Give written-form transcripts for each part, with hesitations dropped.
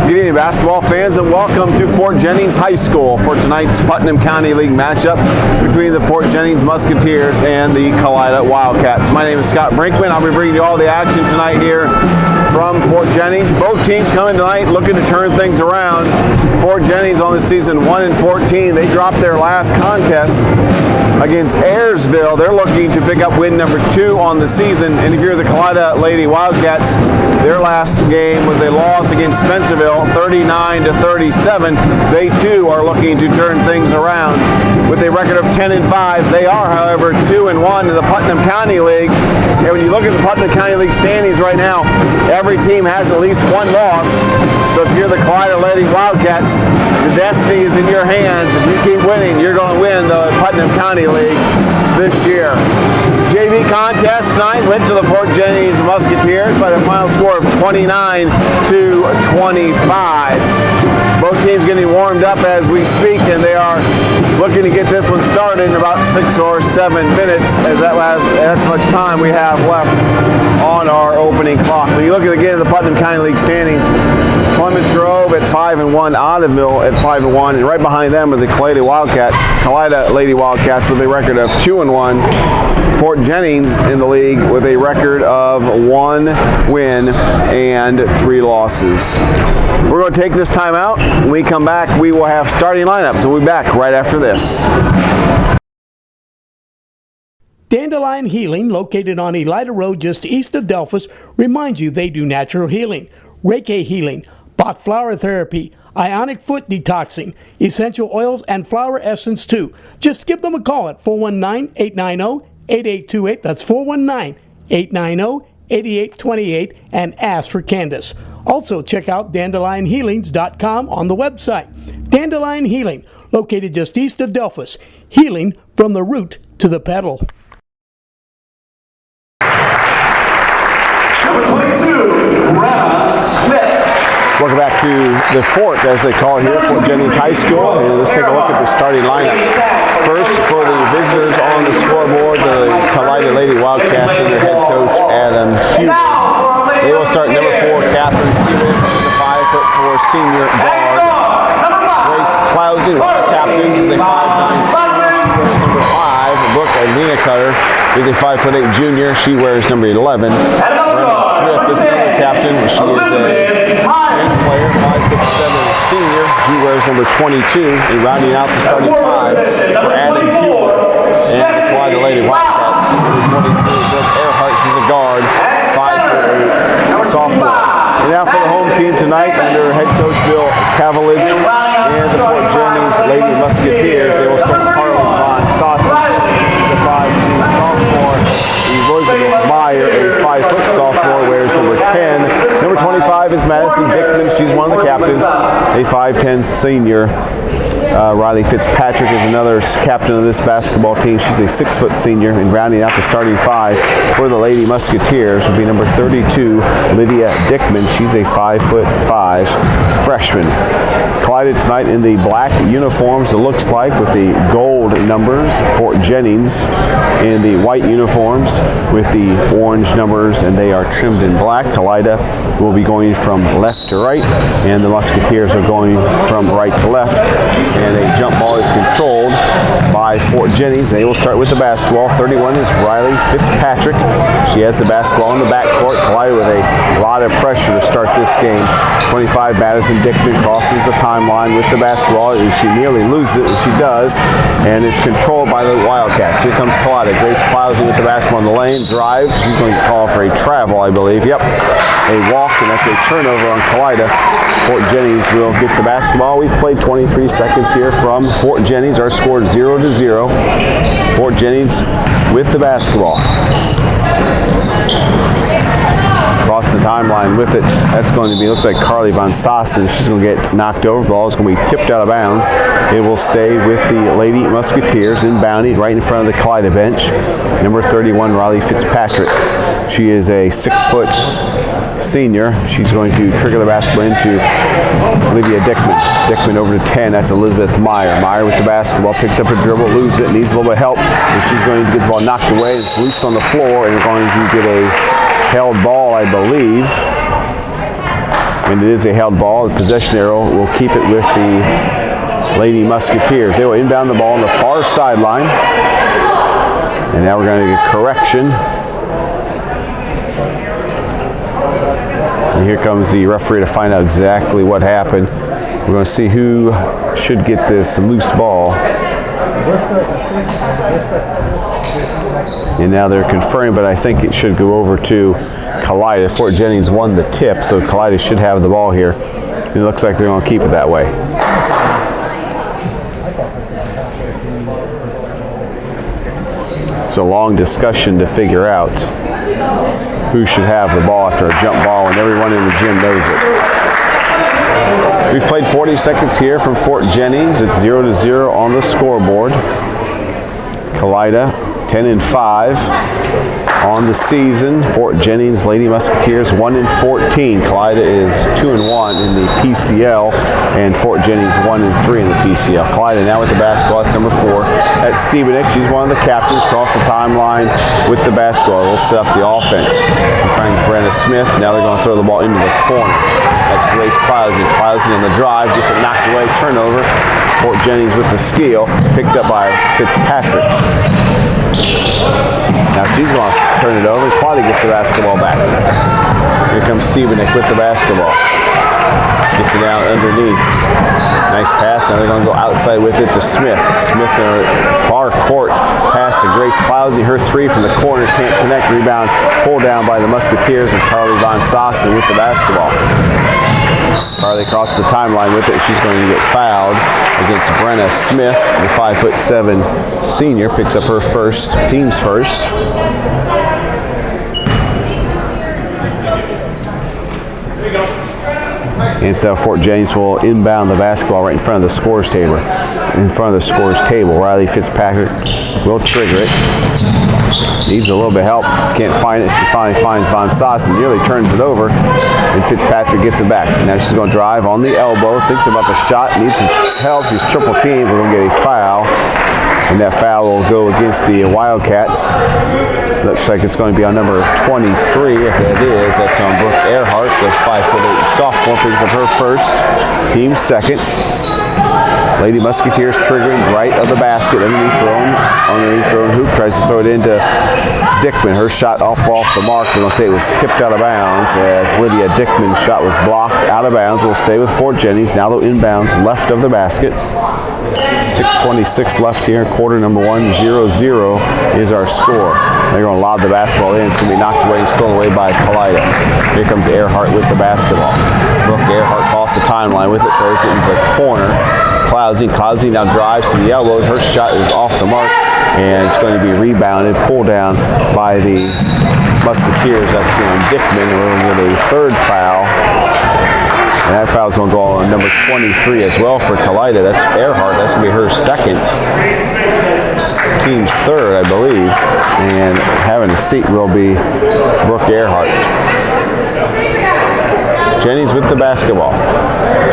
Good evening, basketball fans, and welcome to Fort Jennings High School for tonight's Putnam County League matchup between the Fort Jennings Musketeers and the Kalida Wildcats. My name is Scott Brinkman. I'll be bringing you all the action tonight here from Fort Jennings. Both teams coming tonight looking to turn things around. Fort Jennings on the season 1-14. They dropped their last contest against Ayersville. They're looking to pick up win number 2 on the season. And if you're the Kalida Lady Wildcats, their last game was a loss against Spencerville, 39-37. They too are looking to turn things around. With a record of 10-5, they are, however, 2-1 in the Putnam County League. And when you look at the Putnam County League standings right now, every team has at least one loss. So if you're the Kalida Lady Wildcats, the destiny is in your hands. If you keep winning, you're going to win the Putnam County League this year. JV contest tonight went to the Fort Jennings Musketeers by the final score of 29-25. Both teams getting warmed up as we speak, and they are looking to get this one started in about 6 or 7 minutes, as that's much time we have left on our opening clock. When you look at again the Putnam County League standings, Columbus Grove at 5-1, Otterville at 5-1, and right behind them are the Kalida Lady Wildcats with a record of 2-1. Fort Jennings in the league with a record of 1 win and 3 losses. We're going to take this time out. When we come back, we will have starting lineups, and we'll be back right after this. Dandelion Healing, located on Elida Road just east of Delphus, reminds you they do natural healing, Reiki healing, Bach flower therapy, ionic foot detoxing, essential oils, and flower essence too. Just give them a call at 419-890-8828. That's 419-890-8828, and ask for Candace. Also, check out dandelionhealings.com on the website. Dandelion Healing, located just east of Delphus, healing from the root to the petal. Number 22, Brenna Smith. Welcome back to the Fort, as they call it here, Fort Jennings High School. And let's take a look at the starting lineups. First, for the visitors on the scoreboard, the Kalida Lady Wildcats and their head coach, Adam Hughes. They will start number 4, Catherine Stevens, the 5'4" senior guard. Grace Clausing, captain, is a 5'9" senior. She wears number 5. Brooke Alina Cutter is a 5'8" junior. She wears number 11. Smith is another captain. She is a player, 5'7" senior. He wears number 22. And rounding out the starting 5 for Adam Hewell and the Kalida Lady Wildcats. Number 23, Brooke Earhart. She's a guard, 5'8" sophomore. And now for the home team tonight, under head coach Bill Cavillage and the Fort Jennings Lady Musketeers. They will start Harlan Von Saucy, the 5'2" sophomore. Elizabeth Meyer, a 5' sophomore, wears number 10. Number 25 is Madison Dickman. She's one of the captains, a 5'10" senior. Riley Fitzpatrick is another captain of this basketball team. She's a 6' senior, and rounding out the starting 5 for the Lady Musketeers would be number 32, Lydia Dickman. She's a 5'5" freshman. Collided tonight in the black uniforms, it looks like, with the gold numbers. Fort Jennings in the white uniforms with the orange numbers, and they are trimmed in black. Kalida will be going from left to right, and the Musketeers are going from right to left. And a jump ball is controlled by Fort Jennings. They will start with the basketball. 31 is Riley Fitzpatrick. She has the basketball in the backcourt. Kalida with a lot of pressure to start this game. 25, Madison Dickman crosses the timeline with the basketball. She nearly loses it, and she does. And it's controlled by the Wildcats. Here comes Kalida. Grace Clausing with the basketball in the lane. Drives. She's going to call for a travel, I believe. Yep. A walk, and that's a turnover on Kalida. Fort Jennings will get the basketball. We've played 23 seconds here from Fort Jennings. Our score 0-0. Fort Jennings with the basketball. Across the timeline with it. That's going to be, looks like Carly Von Sassen. She's going to get knocked over. The ball is going to be tipped out of bounds. It will stay with the Lady Musketeers inbounding right in front of the Kalida bench. Number 31, Riley Fitzpatrick. She is a 6' senior. She's going to trigger the basketball into Lydia Dickman. Dickman over to 10. That's Elizabeth Meyer. Meyer with the basketball. Picks up her dribble. Loses it. Needs a little bit of help. And she's going to get the ball knocked away. It's loose on the floor. And we're going to get a held ball, I believe. And it is a held ball. The possession arrow will keep it with the Lady Musketeers. They will inbound the ball on the far sideline. And now we're going to get correction. And here comes the referee to find out exactly what happened. We're going to see who should get this loose ball. And now they're conferring, but I think it should go over to Kalida. Fort Jennings won the tip, so Kalida should have the ball here. And it looks like they're going to keep it that way. It's a long discussion to figure out who should have the ball after a jump ball, and everyone in the gym knows it. We've played 40 seconds here from Fort Jennings. It's 0-0 on the scoreboard. Kalida 10-5 on the season. Fort Jennings Lady Musketeers 1-14. Kalida is 2-1 in the PCL, and Fort Jennings 1-3 in the PCL. Kalida now with the basketball. That's number 4. That's Stevenik. She's one of the captains. Across the timeline with the basketball. They'll set up the offense. She finds Brenda Smith. Now they're going to throw the ball into the corner. That's Grace Clousey. Clousey on the drive, gets it knocked away. Turnover. Fort Jennings with the steal, picked up by Fitzpatrick. Now she's going to turn it over. Kalida gets the basketball back. Here comes Stevenik with the basketball. Gets it down underneath. Nice pass. Now they're going to go outside with it to Smith. Smith in a far court pass to Grace Clousey. Her 3 from the corner can't connect. Rebound pulled down by the Musketeers, and Carly Von Sossen with the basketball. Carly across the timeline with it. She's going to get fouled against Brenna Smith, the 5'7" senior. Picks up her first, team's first. And so Fort Jennings will inbound the basketball right in front of the scores table. Riley Fitzpatrick will trigger it. Needs a little bit of help. Can't find it. She finally finds Von Sossen. Nearly turns it over. And Fitzpatrick gets it back. Now she's going to drive on the elbow. Thinks about the shot. Needs some help. She's triple teamed. We're going to get a foul. And that foul will go against the Wildcats. Looks like it's going to be on number 23. If it is, that's on Brooke Earhart, the 5'8" sophomore. Picks up her first, team second. Lady Musketeers triggering right of the basket, underneath their own hoop, tries to throw it into Dickman. Her shot off the mark. They're going to say it was tipped out of bounds as Lydia Dickman's shot was blocked out of bounds. Will stay with Fort Jennings. Now they'll inbounds left of the basket. 6:26 left here, quarter number 1, 0-0 is our score. They're going to lob the basketball in. It's going to be knocked away and stolen away by Kalida. Here comes Earhart with the basketball. Brooke Earhart across the timeline with it, throws it into the corner. Clousey now drives to the elbow. Her shot is off the mark, and it's going to be rebounded, pulled down by the Musketeers. That's being Dickman, and we're going to get a third foul. And that foul's going to go on number 23 as well for Kalida. That's Earhart. That's going to be her second. Team's third, I believe. And having a seat will be Brooke Earhart. Jennings with the basketball.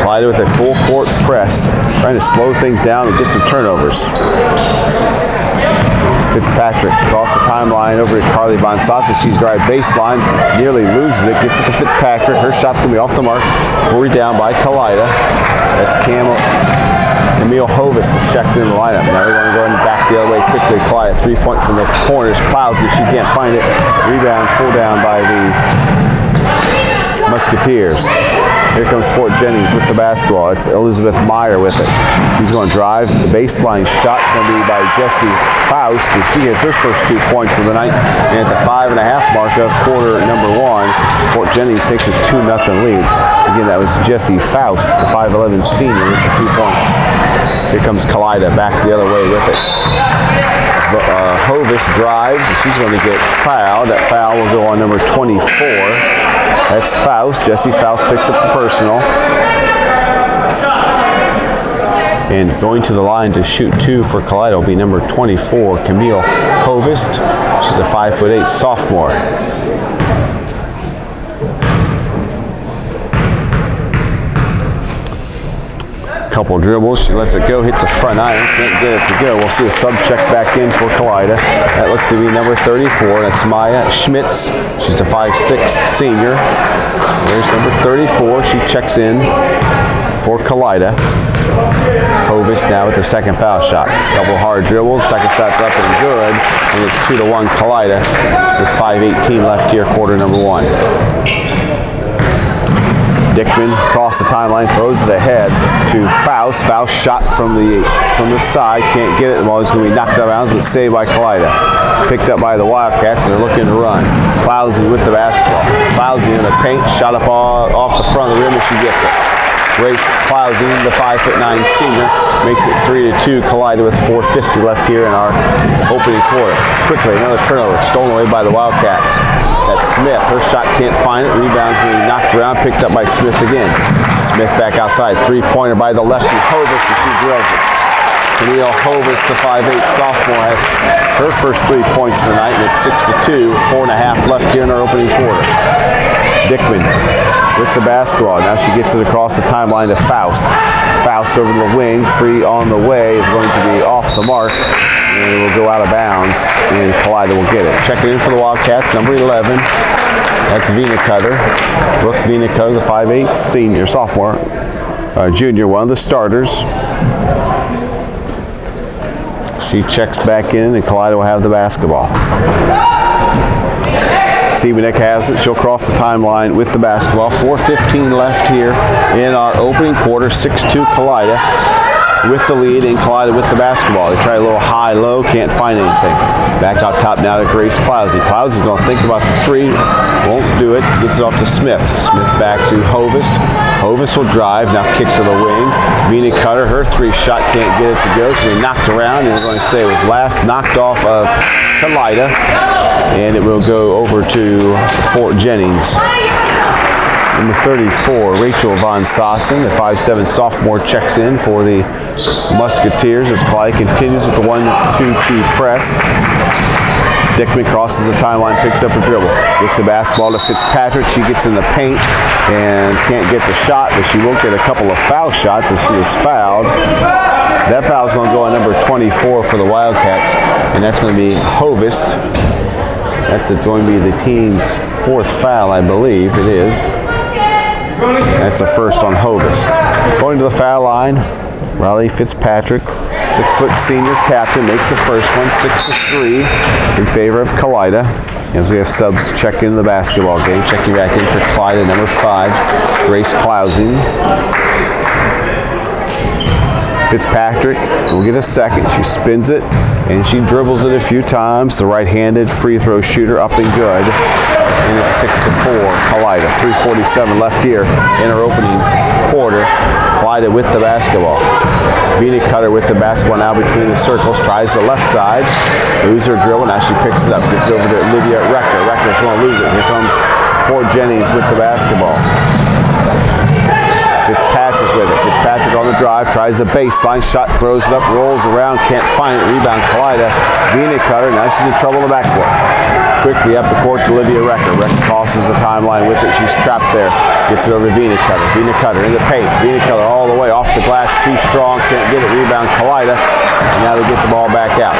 Kalida with a full court press, trying to slow things down and get some turnovers. Fitzpatrick across the timeline over to Carly Von Sossen. She's drive baseline, nearly loses it, gets it to Fitzpatrick. Her shot's going to be off the mark. Buoyed down by Kalida. That's Camille Hovis is checked in the lineup. Now they're going to go in back the other way quickly. Kalida, 3-point from the corners. Clousey, she can't find it. Rebound pulled down by the Musketeers. Here comes Fort Jennings with the basketball. It's Elizabeth Meyer with it. She's going to drive. The baseline shot is going to be by Jessie Faust, and she gets her first 2 points of the night. And at the 5.5 mark of quarter number 1, Fort Jennings takes a 2-0 lead. Again, that was Jessie Faust, the 5'11" senior, with the 2 points. Here comes Kalida back the other way with it. Hovis drives, and she's going to get fouled. That foul will go on number 24. That's Faust. Jessie Faust picks up the personal. And going to the line to shoot 2 for Kalida will be number 24, Camille Hovist. She's a 5'8" sophomore. couple dribbles. She lets it go, hits the front iron, can't get it to go. We'll see a sub check back in for Kalida. That looks to be number 34. That's Maya Schmitz. She's a 5'6" senior. There's number 34. She checks in for Kalida. Hovis now with the second foul shot. Couple hard dribbles, second shot's up and good, and it's 2-1 Kalida with 5:18 left here, quarter number 1. Dickman across the timeline, throws it ahead to Faust. Faust shot from the side, can't get it. The ball is going to be knocked out of bounds, but saved by Kalida. Picked up by the Wildcats, and they're looking to run. Clousey with the basketball. Clousey in the paint, shot up off the front of the rim, and she gets it. Grace Clousey, the 5'9" senior, makes it 3-2. Kalida with 4:50 left here in our opening quarter. Quickly, another turnover, stolen away by the Wildcats. That's Smith. Her shot can't find it. Rebound being knocked around, picked up by Smith again. Smith back outside. Three-pointer by the lefty Hovis, and she drills it. Camille Hovis, the 5'8" sophomore, has her first 3 points of the night, and it's 6-2. 4.5 left here in our opening quarter. Dickman with the basketball. Now she gets it across the timeline to Faust. Faust over to the wing. 3 on the way is going to be off the mark, and it will go out of bounds, and Kalida will get it. Checking in for the Wildcats, number 11. That's Vina Cutter. Brooke Vina Cutter, the 5'8" senior, sophomore, junior, one of the starters. She checks back in, and Kalida will have the basketball. Siebenek has it. She'll cross the timeline with the basketball. 4:15 left here in our opening quarter. 6-2 Kalida with the lead, and Kalida with the basketball. They try a little high-low, can't find anything. Back out top now to Grace Clousey. Clousey's going to think about the 3. Won't do it. Gets it off to Smith. Smith back to Hovis. Hovis will drive. Now kicks to the wing. Vina Cutter, her 3 shot can't get it to go. So we knocked around, and we're going to say it was last knocked off of Kalida. And it will go over to Fort Jennings. Number 34, Rachel Von Sossen, the 5'7" sophomore, checks in for the Musketeers as Kalida continues with the 1-2 press. Dickman crosses the timeline, picks up a dribble, gets the basketball to Fitzpatrick. She gets in the paint and can't get the shot, but she will get a couple of foul shots as she is fouled. That foul is going to go on number 24 for the Wildcats, and that's going to be Hovis. That's going to be the team's 4th foul, I believe it is. That's the first on Hovis. Going to the foul line, Riley Fitzpatrick, 6' senior captain, makes the first one, 6-3 in favor of Kalida. As we have subs check in the basketball game. Checking back in for Kalida, number 5, Grace Clousey. Fitzpatrick will get a second. She spins it, and she dribbles it a few times. The right-handed free throw shooter up and good. And it's 6-4 Kalida. 3:47 left here in our opening quarter. Kalida with the basketball. Vina Cutter with the basketball now between the circles. Tries the left side. Loses her dribble. Now she picks it up. Gets it over to Lydia Rector. Rector's going to lose it. Here comes Fort Jennings with the basketball. Fitzpatrick with it. Fitzpatrick on the drive, tries the baseline, shot, throws it up, rolls around, can't find it. Rebound Kalida. Vina Cutter, now she's in trouble in the backcourt. Quickly up the court to Olivia Rector. Rector crosses the timeline with it. She's trapped there. Gets it over to Vina Cutter. Vina Cutter in the paint. Vina Cutter all the way off the glass, too strong, can't get it. Rebound Kalida. And now they get the ball back out.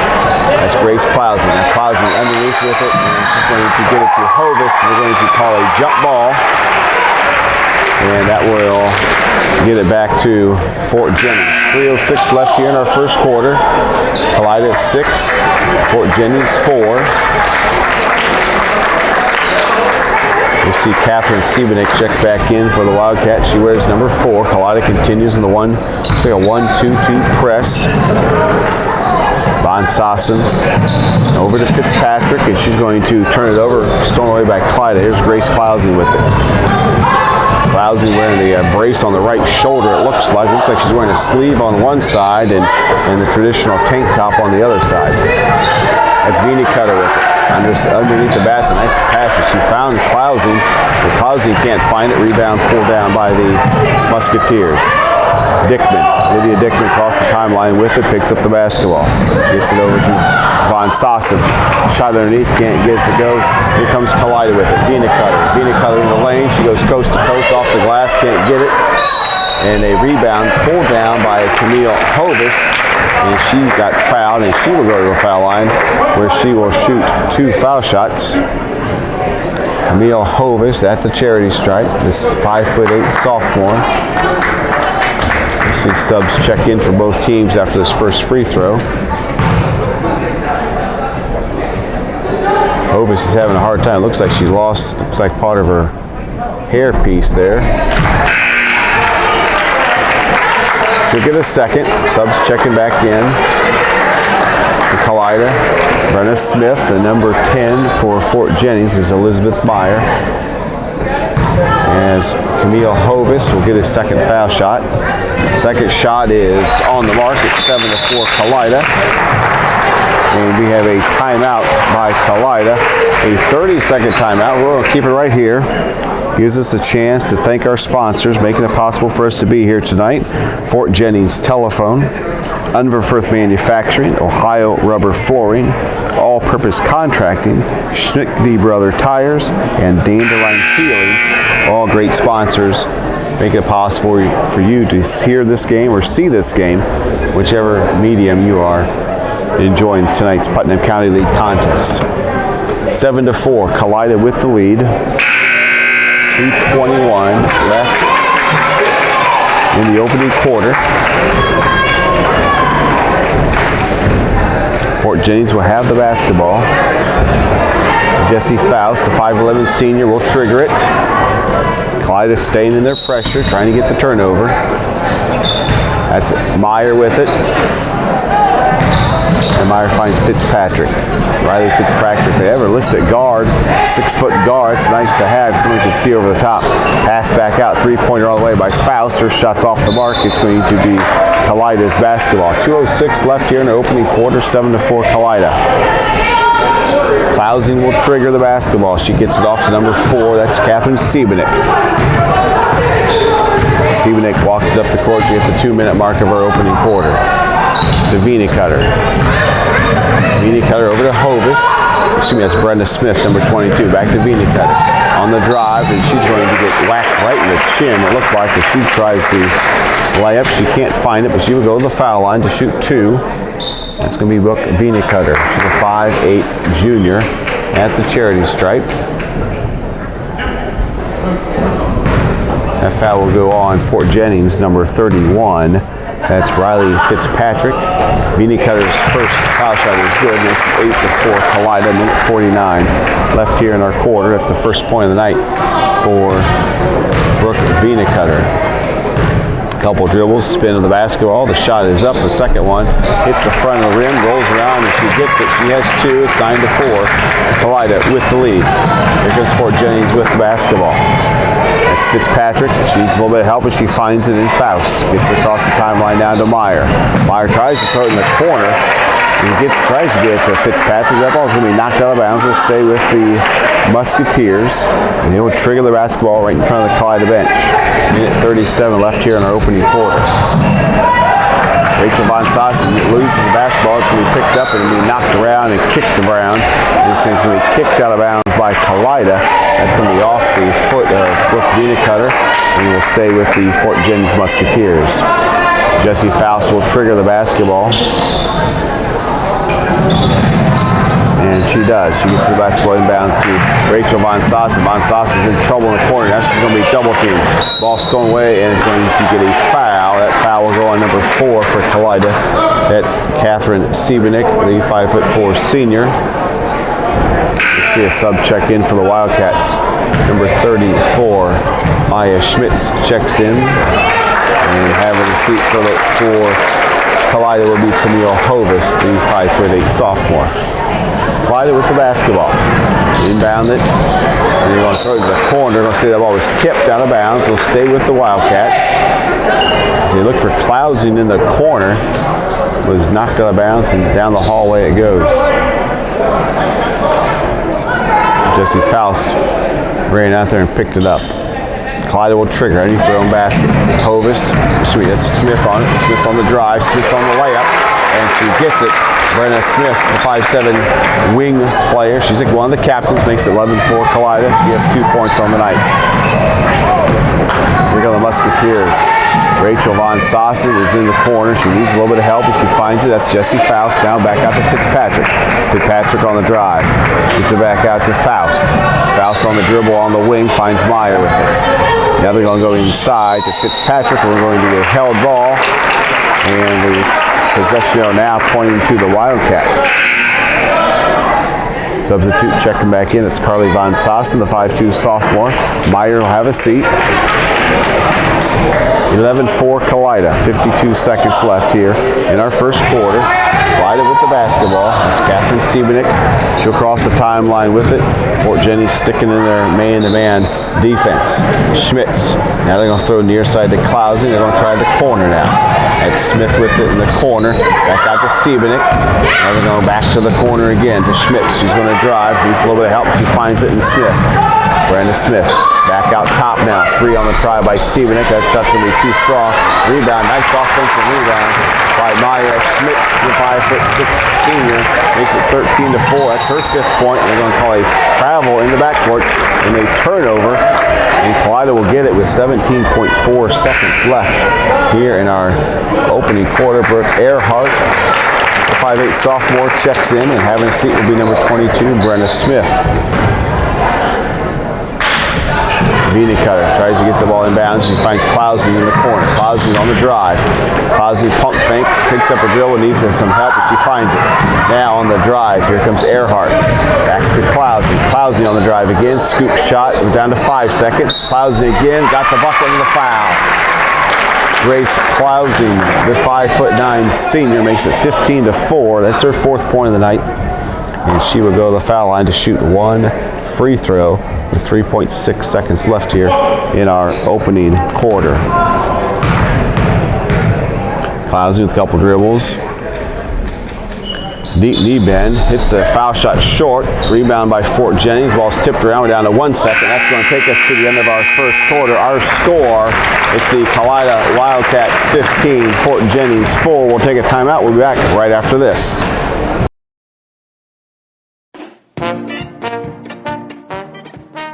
That's Grace Clousey. Now Clousey underneath with it, and she's going to get it to Hovis. We're going to call a jump ball. And that will get it back to Fort Jennings. 3:06 left here in our first quarter. Kalida 6, Fort Jennings 4. We'll see Catherine Siebenek check back in for the Wildcats. She wears number 4. Kalida continues in the 1-2-2 press. Von Sossen over to Fitzpatrick, and she's going to turn it over, stolen away by Kalida. Here's Grace Clousey with it. Clousey wearing the brace on the right shoulder, it looks like. Looks like she's wearing a sleeve on one side and the traditional tank top on the other side. That's Vina Cutter with it. Underneath the basket, nice passes. She found Clousey, but Clousey can't find it. Rebound pulled down by the Musketeers. Dickman, Lydia Dickman across the timeline with it, picks up the basketball. Gets it over to Von Sossen. Shot underneath, can't get it to go. Here comes Kalida with it. Vina Cutter in the lane. She goes coast to coast off the glass, can't get it. And a rebound pulled down by Camille Hovis, and she got fouled, and she will go to the foul line where she will shoot 2 foul shots. Camille Hovis at the charity stripe, this 5'8" sophomore. We'll see subs check in for both teams after this first free throw. Hovis is having a hard time. Looks like she lost, looks like part of her hairpiece there. She'll get a second. Subs checking back in for Kalida. Brenna Smith, the number 10 for Fort Jennings, is Elizabeth Meyer. As Camille Hovis will get his second foul shot. Second shot is on the mark at 7-4 Kalida. And we have a timeout by Kalida, a 30-second timeout. We're going to keep it right here. Gives us a chance to thank our sponsors, making it possible for us to be here tonight. Fort Jennings Telephone, Unverfirth Manufacturing, Ohio Rubber Flooring, All Purpose Contracting, Schnick V Brother Tires, and Dandelion Healing. All great sponsors, making it possible for you to hear this game or see this game, whichever medium you are enjoying tonight's Putnam County League contest. 7-4, Kalida with the lead. 2:21 left in the opening quarter. Fort Jennings will have the basketball. Jesse Faust, the 5'11" senior, will trigger it. Kalida staying in their pressure, trying to get the turnover. That's it. Meyer with it. And Meyer finds Fitzpatrick. Riley Fitzpatrick, they ever listed guard, 6-foot guard. It's nice to have. Someone can see over the top. Pass back out, 3-pointer all the way by Faust. Her shot's off the mark. It's going to be Kalida's basketball. 2:06 left here in the opening quarter, 7-4 Kalida. Clausing will trigger the basketball. She gets it off to number 4. That's Catherine Siebenek. Siebenek walks it up the court. She gets the 2-minute mark of our opening quarter. To Vina Cutter. Vina Cutter over to Hovis. Excuse me, that's Brenda Smith, number 22. Back to Vina Cutter. On the drive, and she's going to get whacked right in the chin. It looked like as she tries to lay up, she can't find it, but she will go to the foul line to shoot 2. That's going to be Vina Cutter. She's a 5'8" junior at the charity stripe. That foul will go on Fort Jennings, number 31. That's Riley Fitzpatrick. Vina Cutter's first foul shot is good. Makes it 8-4 Kalida. Minute 49 left here in our quarter. That's the first point of the night for Brooke Vina Cutter. Couple dribbles, spin of the basketball. The shot is up. The second one hits the front of the rim, rolls around, and she gets it. She has 2. It's 9-4. Kalida with the lead. Here comes Fort Jennings with the basketball. That's Fitzpatrick. She needs a little bit of help, and she finds it in Faust. Gets it across the timeline down to Meyer. Meyer tries to throw it in the corner. He tries to get it to Fitzpatrick. That ball's going to be knocked out of bounds. Will stay with the Musketeers. And they will trigger the basketball right in front of the Kalida bench. Minute 37 left here in our opening quarter. Rachel Von Sassen loses the basketball. It's going to be picked up and be knocked around and kicked around. This thing's going to be kicked out of bounds by Kalida. That's going to be off the foot of Brooke Vina Cutter, and will stay with the Fort Jennings Musketeers. Jessie Faust will trigger the basketball. And she does. She gets the basketball inbounds to Rachel Von Sassen. Von Sassen's in trouble in the corner. Now she's going to be double teamed. Ball stolen away, and is going to get a foul. That foul will go on number 4 for Kalida. That's Catherine Siebenek, the 5'4" senior. We'll see a sub check in for the Wildcats. Number 34, Maya Schmitz checks in. And having a seat for Kalida will be Camille Hovis, the 5'8" sophomore. Kalida with the basketball. Inbound it. And they're going to throw it to the corner. They're going to say that ball was tipped out of bounds. Will stay with the Wildcats. As they look for Clausing in the corner. Was knocked out of bounds, and down the hallway it goes. Jessie Faust ran out there and picked it up. Kalida will trigger any thrown basket. Hovis, sweet, that's Smith on it. Smith on the drive, Smith on the layup, and she gets it. Brenna Smith, the 5'7" wing player. She's like one of the captains, makes it 11-4 Kalida. She has 2 points on the night. Here go the Musketeers. Rachel Von Sossen is in the corner. She needs a little bit of help, and she finds it. That's Jessie Faust now back out to Fitzpatrick. Fitzpatrick on the drive. Gets it back out to Faust. Faust on the dribble on the wing, finds Meyer with it. Now they're going to go inside to Fitzpatrick. We're going to get a held ball. And the possession now pointing to the Wildcats. Substitute checking back in. It's Carly Von Sossen, the 5'2 sophomore. Meyer will have a seat. 11-4 Kalida. 52 seconds left here in our first quarter. Kalida with the basketball. That's Catherine Siebenek. She'll cross the timeline with it. Fort Jennings sticking in their man-to-man defense. Schmitz. Now they're going to throw near side to Clausing. They're going to try the corner now. That's Smith with it in the corner. Back out to Siebenek. Now they're going back to the corner again to Schmitz. She's going to drive. Needs a little bit of help. She finds it in Smith. Brenda Smith. Back out top now. 3 on the try by Siebenek. That shot's going to be too strong. Rebound. Nice offensive rebound by Maya Schmitz, the 5'6" senior. Makes it 13-4. That's her 5th point. They're going to call a travel in the backcourt and a turnover. And Kalida will get it with 17.4 seconds left here in our opening quarter. Brooke Earhart, the 5'8" sophomore, checks in, and having a seat will be number 22, Brenda Smith. Vina Cutter tries to get the ball in bounds. She finds Clausing in the corner. Clausing on the drive. Clausing pump fake, picks up a dribble, needs some help, but she finds it. Now on the drive, here comes Earhart. Back to Clausing. Clausing on the drive again. Scoop shot. We're down to 5 seconds. Clausing again. Got the bucket and the foul. Grace Clausing, the 5'9" senior, makes it 15-4. That's her 4th point of the night. And she will go to the foul line to shoot 1 free throw with 3.6 seconds left here in our opening quarter. Clausing with a couple dribbles. Deep knee bend, hits the foul shot short. Rebound by Fort Jennings. Ball's tipped around. We're down to 1 second. That's going to take us to the end of our first quarter. Our score, it's the Kalida Wildcats 15, Fort Jennings 4. We'll take a timeout. We'll be back right after this.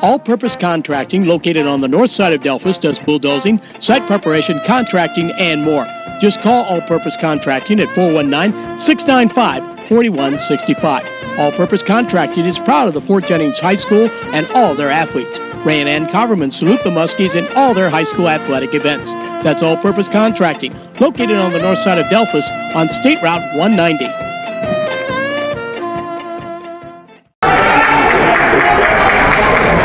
All-Purpose Contracting, located on the north side of Delphus, does bulldozing, site preparation, contracting, and more. Just call All-Purpose Contracting at 419-695-4165. All-Purpose Contracting is proud of the Fort Jennings High School and all their athletes. Ray and Ann Coverman salute the Muskies in all their high school athletic events. That's All-Purpose Contracting, located on the north side of Delphus on State Route 190.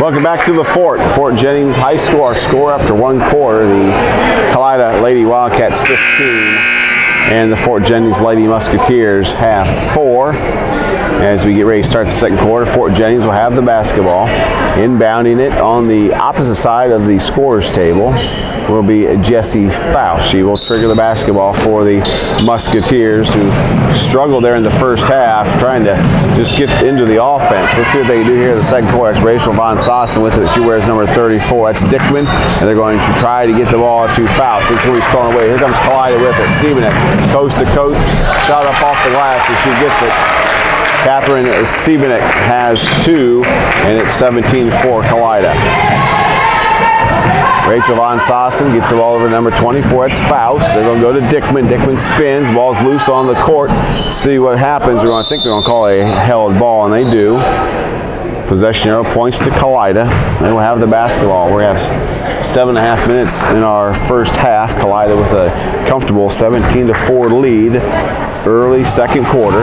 Welcome back to the Fort Jennings High School. Our score after 1 quarter, the Kalida Lady Wildcats 15 and the Fort Jennings Lady Musketeers have 4. As we get ready to start the second quarter, Fort Jennings will have the basketball. Inbounding it on the opposite side of the scorer's table will be Jessie Faust. She will trigger the basketball for the Musketeers, who struggled there in the first half, trying to just get into the offense. Let's see what they do here in the second quarter. It's Rachel Von Sossen with it. She wears number 34. That's Dickman, and they're going to try to get the ball to Faust. It's going to be stolen away. Here comes Kalida with it. Siebenek, coast to coast, shot up off the glass, and she gets it. Catherine Siebenek has 2, and it's 17-4 Kalida. Rachel Von Sossen gets the ball over to number 24. It's Faust. They're going to go to Dickman. Dickman spins. Ball's loose on the court. See what happens. I think they're going to call a held ball, and they do. Possession arrow points to Kalida. They will have the basketball. We have 7.5 minutes in our first half. Kalida with a comfortable 17-4 lead early second quarter.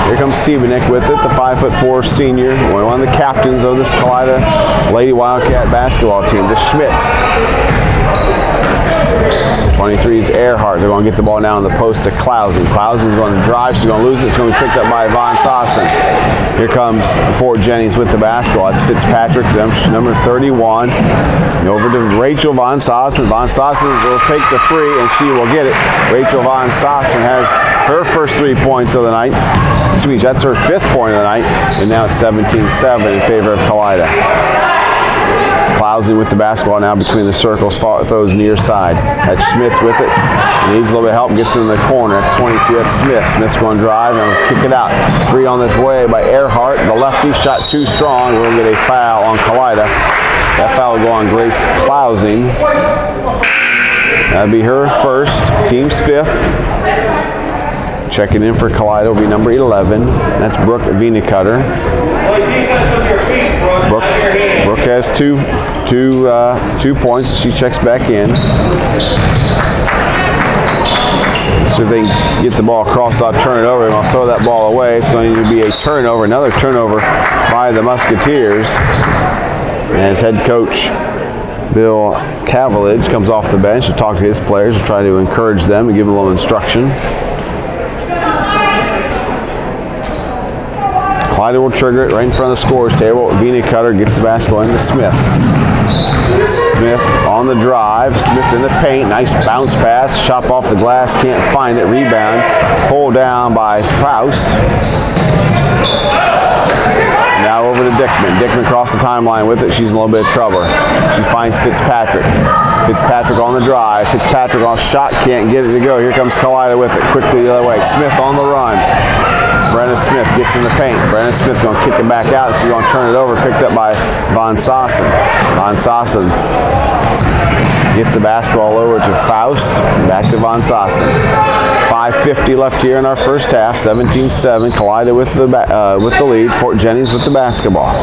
Here comes Siebenek with it, the 5'4" senior, one of the captains of this Kalida Lady Wildcat basketball team, to Schmitz. 23 is Earhart. They're going to get the ball now on the post to Clausing. Clausing's going to drive. She's going to lose it. It's going to be picked up by Von Sossen. Here comes Fort Jennings with the basketball. It's Fitzpatrick, number 31. Over to Rachel Von Sossen. Von Sossen will take the 3, and she will get it. Rachel Von Sossen has her first 3 points of the night. Excuse me, that's her 5th point of the night, and now it's 17-7 in favor of Kalida. Clausing with the basketball now between the circles, throws near side. That's Schmitz with it. Needs a little bit of help, gets in the corner. That's 22, that's Smith. Smith's going to drive and kick it out. 3 on this way by Earhart. The lefty shot too strong. We're going to get a foul on Kalida. That foul will go on Grace Clausing. That'd be her first, team's 5th. Checking in for Kalida will be number 11. That's Brooke Vinicutter. Brooke has two points. She checks back in. So if they can get the ball across, I'll turn it over and I'll throw that ball away. It's going to be a turnover, another turnover by the Musketeers. As head coach Bill Cavillage comes off the bench to talk to his players to try to encourage them and give them a little instruction. Kalida will trigger it right in front of the scores table. Vinicutter gets the basketball into Smith. Smith on the drive. Smith in the paint. Nice bounce pass. Shot off the glass. Can't find it. Rebound. Pulled down by Faust. Now over to Dickman. Dickman across the timeline with it. She's in a little bit of trouble. She finds Fitzpatrick. Fitzpatrick on the drive. Fitzpatrick on shot. Can't get it to go. Here comes Kalida with it. Quickly the other way. Smith on the run. Brenna Smith gets in the paint. Brenna Smith's going to kick it back out. She's going to turn it over. Picked up by Von Sossen. Von Sossen gets the basketball over to Faust. Back to Von Sossen. 5:50 left here in our first half. 17-7. Kalida with the lead. Fort Jennings with the basketball.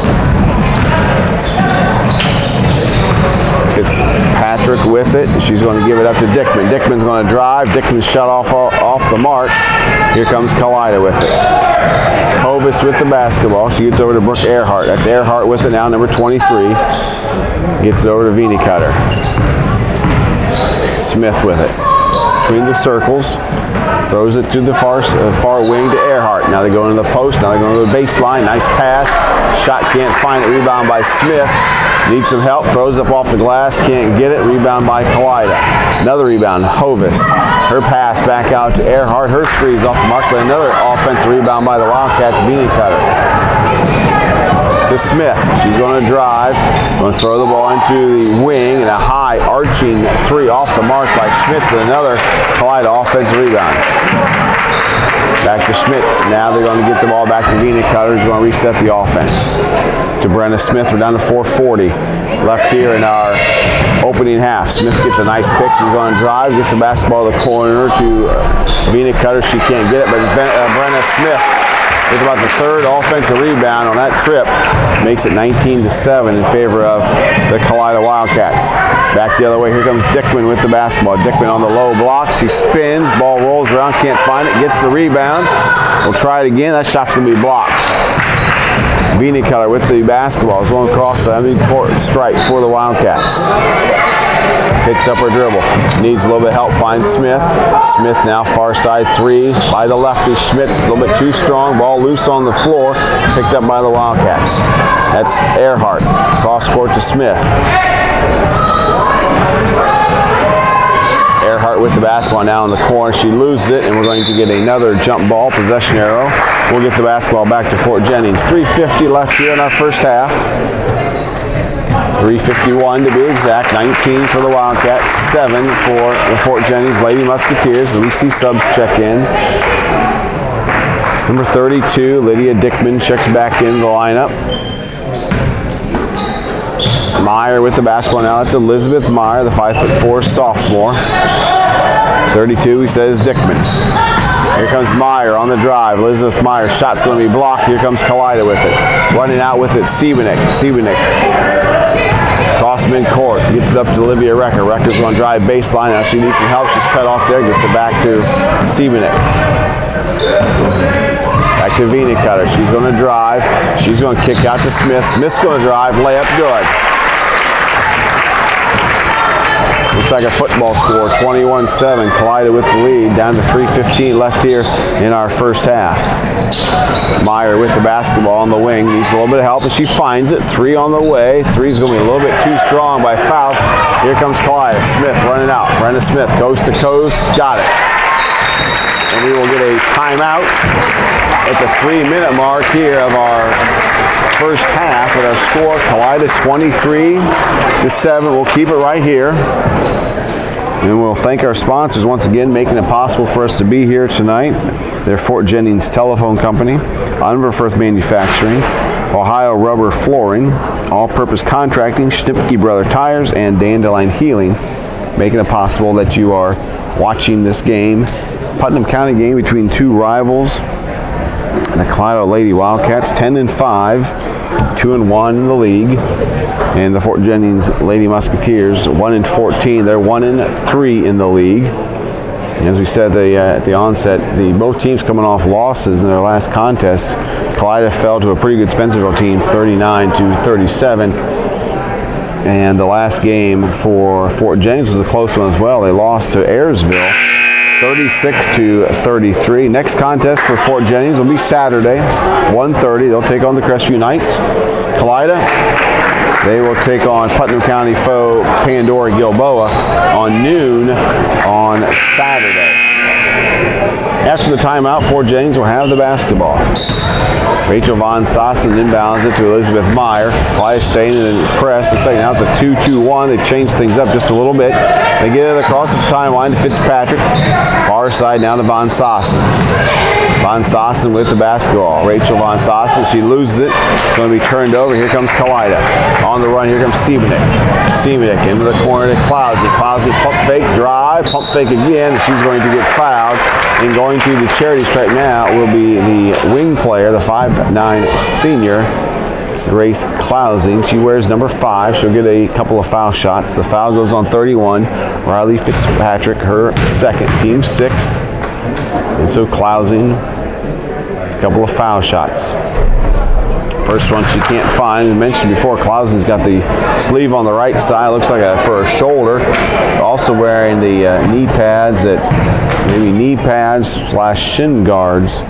Fitzpatrick with it. She's going to give it up to Dickman. Dickman's going to drive. Dickman's shot off the mark. Here comes Kalida with it. Hovis with the basketball. She gets over to Brooke Earhart. That's Earhart with it now, number 23. Gets it over to Vinicutter. Smith with it. Between the circles. Throws it to the far wing to Earhart. Now they go into the post. Now they go into the baseline. Nice pass. Shot can't find it. Rebound by Smith. Needs some help. Throws up off the glass. Can't get it. Rebound by Kalida. Another rebound. Hovis. Her pass back out to Earhart. Her three's off the mark, but another offensive rebound by the Wildcats. Vinicutter. To Smith. She's going to drive. Going to throw the ball into the wing and a high arching three off the mark by Schmitz, but another Kalida offensive rebound. Back to Schmitz. Now they're going to get the ball back to Vinicutter. Who's going to reset the offense. To Brenna Smith. We're down to 4:40 left here in our opening half. Smith gets a nice pick. She's going to drive. Gets the basketball to the corner to Vinicutter. She can't get it, but Brenna Smith with about the third offensive rebound on that trip makes it 19-7 in favor of the Kalida Wildcats. Back the other way. Here comes Dickman with the basketball. Dickman on the low block. She spins. Ball rolls around. Can't find it. Gets the rebound. We'll try it again. That shot's going to be blocked. Vinicutter with the basketball is going across the important stripe for the Wildcats. Picks up her dribble. Needs a little bit of help. Finds Smith. Smith now far side three by the lefty. Schmitz a little bit too strong. Ball loose on the floor. Picked up by the Wildcats. That's Earhart. Cross court to Smith. Earhart with the basketball now in the corner. She loses it, and we're going to get another jump ball, possession arrow. We'll get the basketball back to Fort Jennings. 3:50 left here in our first half. 3:51 to be exact. 19 for the Wildcats, 7 for the Fort Jennings Lady Musketeers. And we see subs check in. Number 32, Lydia Dickman, checks back in the lineup. Meyer with the basketball now. It's Elizabeth Meyer, the 5'4" sophomore. 32, he says Dickman. Here comes Meyer on the drive. Elizabeth Meyer, shot's going to be blocked. Here comes Kalida with it. Running out with it, Siebenek. Cross midcourt, gets it up to Olivia Recker. Recker's going to drive baseline. Now she needs some help. She's cut off there. Gets it back to Siebenek. Back to Vinicutter. She's going to drive. She's going to kick out to Smith. Smith's going to drive. Layup good. Looks like a football score, 21-7. Kalida with the lead, down to 3:15 left here in our first half. Meyer with the basketball on the wing, needs a little bit of help, and she finds it. Three on the way. Three's going to be a little bit too strong by Faust. Here comes Kalida. Smith running out. Brenda Smith, coast to coast, got it. And we will get a timeout at the 3-minute mark here of our first half with our score. Kalida 23-7. We'll keep it right here. And we'll thank our sponsors once again, making it possible for us to be here tonight. They're Fort Jennings Telephone Company, Unverfirth Manufacturing, Ohio Rubber Flooring, All Purpose Contracting, Schnipke Brother Tires, and Dandelion Healing. making it possible that you are watching this game. Putnam County game between two rivals. The Kalida Lady Wildcats 10-5, 2-1 in the league, and the Fort Jennings Lady Musketeers 1-14. They're 1-3 in the league. As we said at the onset, both teams coming off losses in their last contest. Kalida fell to a pretty good Spencerville team, 39-37. And the last game for Fort Jennings was a close one as well. They lost to Ayersville, 36-33. Next contest for Fort Jennings will be Saturday, 1:30. They'll take on the Crestview Knights. Kalida, they will take on Putnam County foe Pandora Gilboa on noon on Saturday. After the timeout, Fort Jennings will have the basketball. Rachel Von Sossen inbounds it to Elizabeth Meyer. Kalida staying in the press. Looks like now it's a 2-2-1. They've changed things up just a little bit. They get it across the timeline to Fitzpatrick. Far side now to Von Sossen. Von Sossen with the basketball. Rachel Von Sossen, she loses it. It's going to be turned over. Here comes Kalida. On the run, here comes Siebenek. Siebenek into the corner to Clousey. Clousey pump fake, drive, pump fake again. She's going to get fouled. And going to the charity stripe now will be the wing player, the 5'9" senior, Grace Clousey. She wears number 5. She'll get a couple of foul shots. The foul goes on 31. Riley Fitzpatrick, her second, team 6th. And so Clousey, a couple of foul shots. First one she can't find. We mentioned before, Clousey's got the sleeve on the right side. Looks like for her shoulder. Also wearing the knee pads, maybe knee pads / shin guards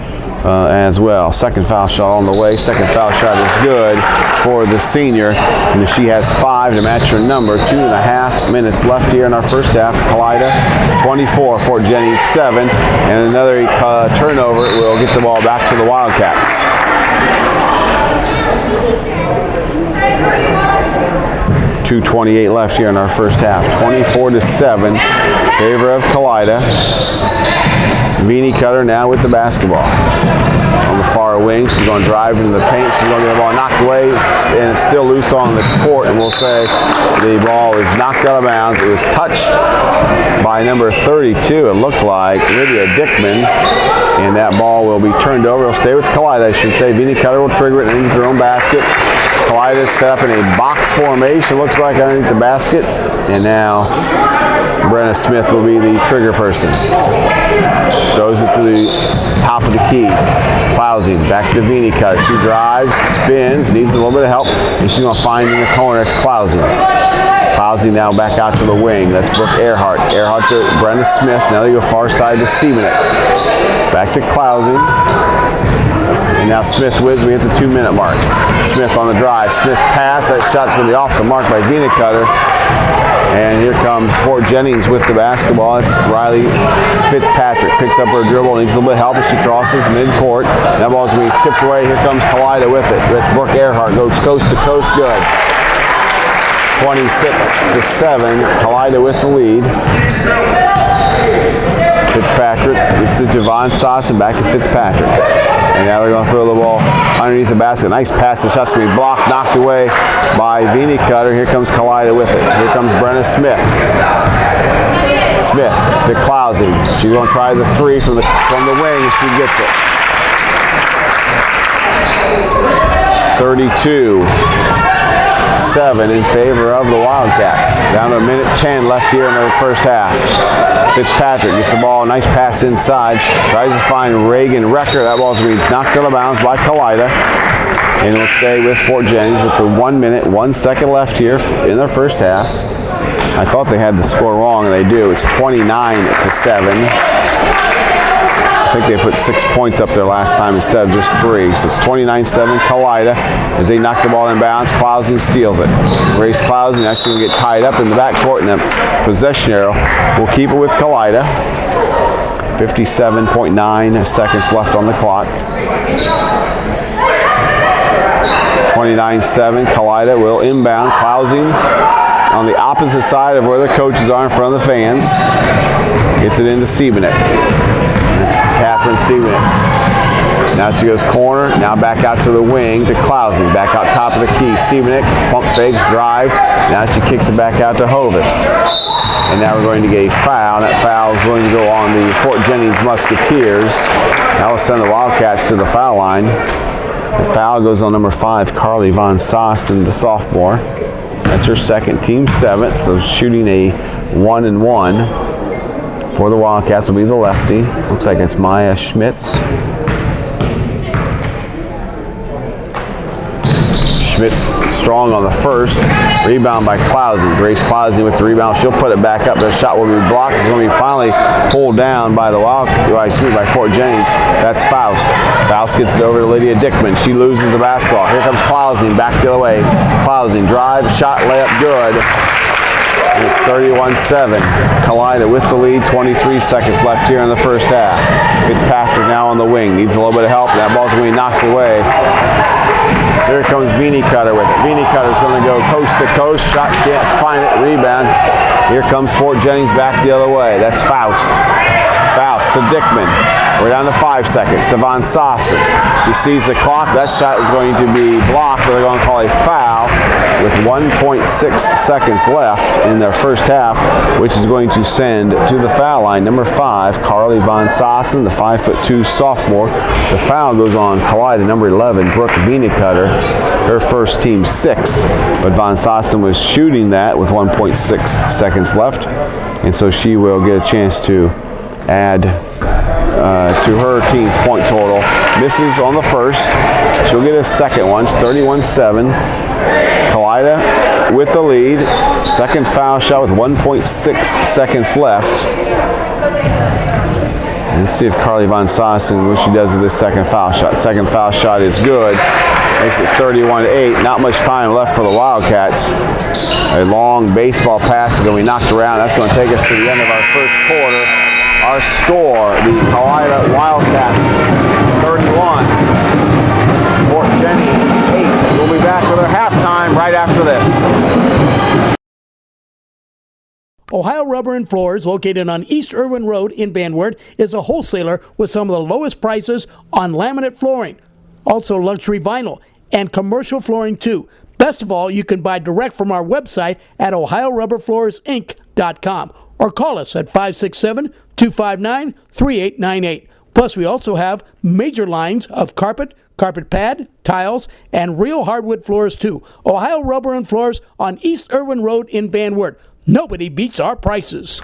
as well. Second foul shot on the way. Second foul shot is good for the senior. And she has 5 to match her number. 2.5 minutes left here in our first half. Kalida 24, Fort Jennings 7. And another turnover will get the ball back to the Wildcats. 2:28 left here in our first half. 24-7 in favor of Kalida. Vini Cutter now with the basketball. On the far wing, she's going to drive into the paint. She's going to get the ball knocked away, and it's still loose on the court. And we'll say the ball is knocked out of bounds. It was touched by number 32, it looked like, Lydia Dickman. And that ball will be turned over. It'll stay with Kalida, I should say. Vini Cutter will trigger it into their own basket. Kalida set up in a box formation, looks like, underneath the basket. And now Brenna Smith will be the trigger person. Throws it to the top of the key. Clousey back to Vini Cutter. She drives, spins, needs a little bit of help, and she's going to find in the corner. It's Clousey. Clousey now back out to the wing. That's Brooke Earhart. Earhart to Brenda Smith. Now they go far side to Siebenek. Back to Clousey. And now Smith whiz. We hit the 2-minute mark. Smith on the drive. Smith pass. That shot's going to be off the mark by Vini Cutter. And here comes Fort Jennings with the basketball. It's Riley Fitzpatrick. Picks up her dribble. Needs a little bit of help as she crosses midcourt. That ball's going to be tipped away. Here comes Kalida with it. That's Brooke Earhart. Goes coast to coast. Good. 26-7. Kalida with the lead. Fitzpatrick gets it to Von Sossen. Back to Fitzpatrick. And now they're going to throw the ball underneath the basket. Nice pass. The shot's going to be blocked, knocked away by Vini Cutter. Here comes Kalida with it. Here comes Brenna Smith. Smith to Clousey. She's going to try the 3 from the wing, and she gets it. 32-7 in favor of the Wildcats. Down to 1:10 left here in the first half. Fitzpatrick gets the ball, nice pass inside, tries to find Reagan Recker. That ball's going to be knocked out of bounds by Kalida. And it'll stay with Fort Jennings with the 1 minute, 1 second left here in their first half. I thought they had the score wrong, and they do. It's 29-7. I think they put 6 points up there last time instead of just 3. So it's 29-7 Kalida as they knock the ball in bounds. Clousey steals it. Grace Clousey, now she's going to get tied up in the backcourt, and the possession arrow will keep it with Kalida. 57.9 seconds left on the clock. 29-7, Kalida will inbound. Clousey on the opposite side of where the coaches are in front of the fans. Gets it into Siebenek. It's Catherine Siebenek. Now she goes corner, now back out to the wing to Clousey. Back out top of the key. Siebenek, pump fakes, drives. Now she kicks it back out to Hovest. And now we're going to get a foul. That foul is going to go on the Fort Jennings Musketeers. That will send the Wildcats to the foul line. The foul goes on number 5, Carly Von Sossen, the sophomore. That's her second, team 7th, so shooting a 1-and-1 for the Wildcats will be the lefty. Looks like it's Maya Schmitz. Schmitz strong on the first. Rebound by Clausey. Grace Clausey with the rebound. She'll put it back up. The shot will be blocked. It's going to be finally pulled down by the by Fort Jennings. That's Faust. Faust gets it over to Lydia Dickman. She loses the basketball. Here comes Clausey back the other way. Clausey drive, shot, layup, good. And it's 31-7. Kalida with the lead. 23 seconds left here in the first half. Fitzpatrick now on the wing. Needs a little bit of help. That ball's going to be knocked away. Here comes Veenie Cutter with it. Veenie Cutter's going to go coast to coast. Shot, can't find it. Rebound. Here comes Fort Jennings back the other way. That's Faust. Faust to Dickman. We're down to 5 seconds. To Von Sossen. She sees the clock. That shot is going to be blocked, but they're going to call a foul with 1.6 seconds left in their first half, which is going to send to the foul line number 5, Carly Von Sossen, the 5'2" sophomore. The foul goes on Kalida, number 11, Brooke Veenie Cutter, her first, team 6th. But Von Sossen was shooting that with 1.6 seconds left, and so she will get a chance to add to her team's point total. Misses on the first. She'll get a second one. It's 31-7. Kalida with the lead. Second foul shot with 1.6 seconds left. Let's see if Carly Von Sossen, what she does with this second foul shot. Second foul shot is good. Makes it 31-8. Not much time left for the Wildcats. A long baseball pass is going to be knocked around. That's going to take us to the end of our first quarter. Our score, the Kalida Wildcats 31, Fort Jennings 8. We'll be back with our halftime right after this. Ohio Rubber and Floors, located on East Irwin Road in Van Wert, is a wholesaler with some of the lowest prices on laminate flooring, also luxury vinyl, and commercial flooring too. Best of all, you can buy direct from our website at OhioRubberFloorsInc.com or call us at 567-259-3898. Plus, we also have major lines of carpet, carpet pad, tiles, and real hardwood floors too. Ohio Rubber and Floors on East Irwin Road in Van Wert. Nobody beats our prices.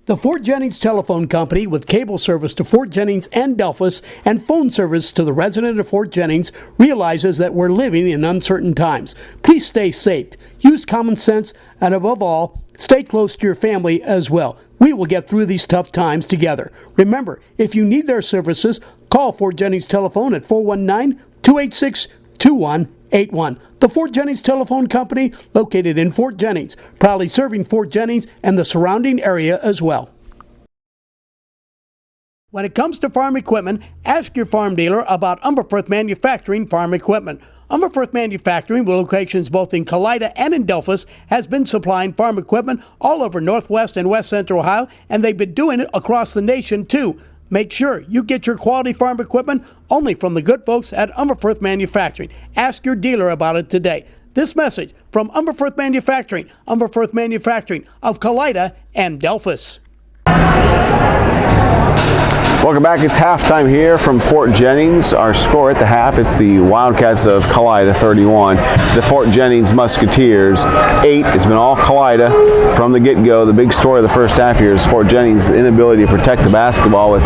The Fort Jennings Telephone Company, with cable service to Fort Jennings and Delphos and phone service to the resident of Fort Jennings, realizes that we're living in uncertain times. Please stay safe, use common sense, and above all, stay close to your family as well. We will get through these tough times together. Remember, if you need their services, call Fort Jennings Telephone at 419-286-2181. The Fort Jennings Telephone Company, located in Fort Jennings, proudly serving Fort Jennings and the surrounding area as well. When it comes to farm equipment, ask your farm dealer about Umberfirth Manufacturing Farm Equipment. Umberfirth Manufacturing, with locations both in Kalida and in Delphos, has been supplying farm equipment all over Northwest and West Central Ohio, and they've been doing it across the nation too. Make sure you get your quality farm equipment only from the good folks at Umberfirth Manufacturing. Ask your dealer about it today. This message from Umberfirth Manufacturing of Kalida and Delphos. Welcome back. It's halftime here from Fort Jennings. Our score at the half, it's the Wildcats of Kalida 31, the Fort Jennings Musketeers 8. It's been all Kalida from the get-go. The big story of the first half here is Fort Jennings' inability to protect the basketball with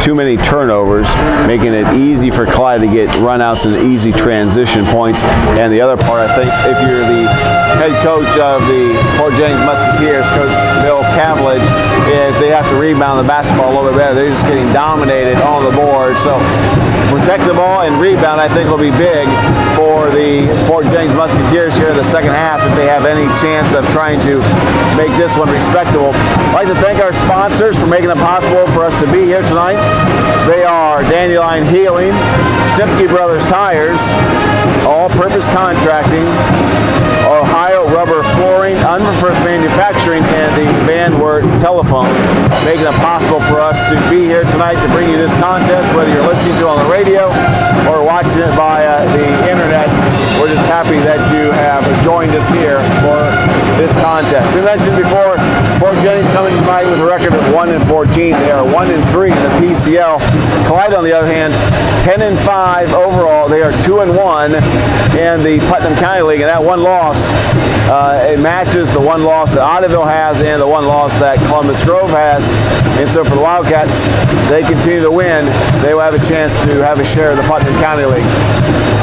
too many turnovers, making it easy for Kalida to get runouts and easy transition points. And the other part, I think, if you're the head coach of the Fort Jennings Musketeers, Coach Bill Cavillage, is they have to rebound the basketball a little bit better. They're just getting dominated on the board. So protect the ball and rebound, I think, will be big for the Fort Jennings Musketeers here in the second half if they have any chance of trying to make this one respectable. I'd like to thank our sponsors for making it possible for us to be here tonight. They are Dandelion Healing, Stipke Brothers Tires, All-Purpose Contracting, Ohio Rubber Flooring, Umberfirth Manufacturing, and the Van Wert Telephone, making it possible for us to be here tonight to bring you this contest, whether you're listening to it on the radio or watching it via the internet. We're just happy that you have joined us here for this contest. We mentioned before, Fort Jennings coming tonight with a record of 1-14. They are 1-3 in the PCL. Kalida, on the other hand, 10-5 overall. They are 2-1 in the Putnam County League, and that one loss it matches the one loss that Otterville has and the one loss that Columbus Grove has. And so for the Wildcats, they continue to win. They will have a chance to have a share of the Putnam County League.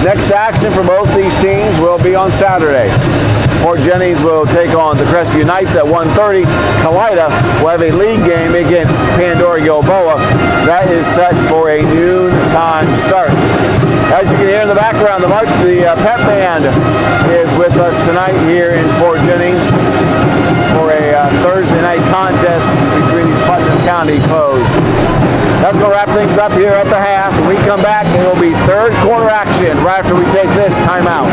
Next action for both these teams will be on Saturday. Fort Jennings will take on the Crestview Knights at 1:30. Kalida will have a league game against Pandora Gilboa. That is set for a noon time start. As you can hear in the background, the pep band is with us tonight here in Fort Jennings for a Thursday night contest between these Putnam County foes. That's going to wrap things up here at the half. When we come back, there will be third quarter action right after we take this timeout.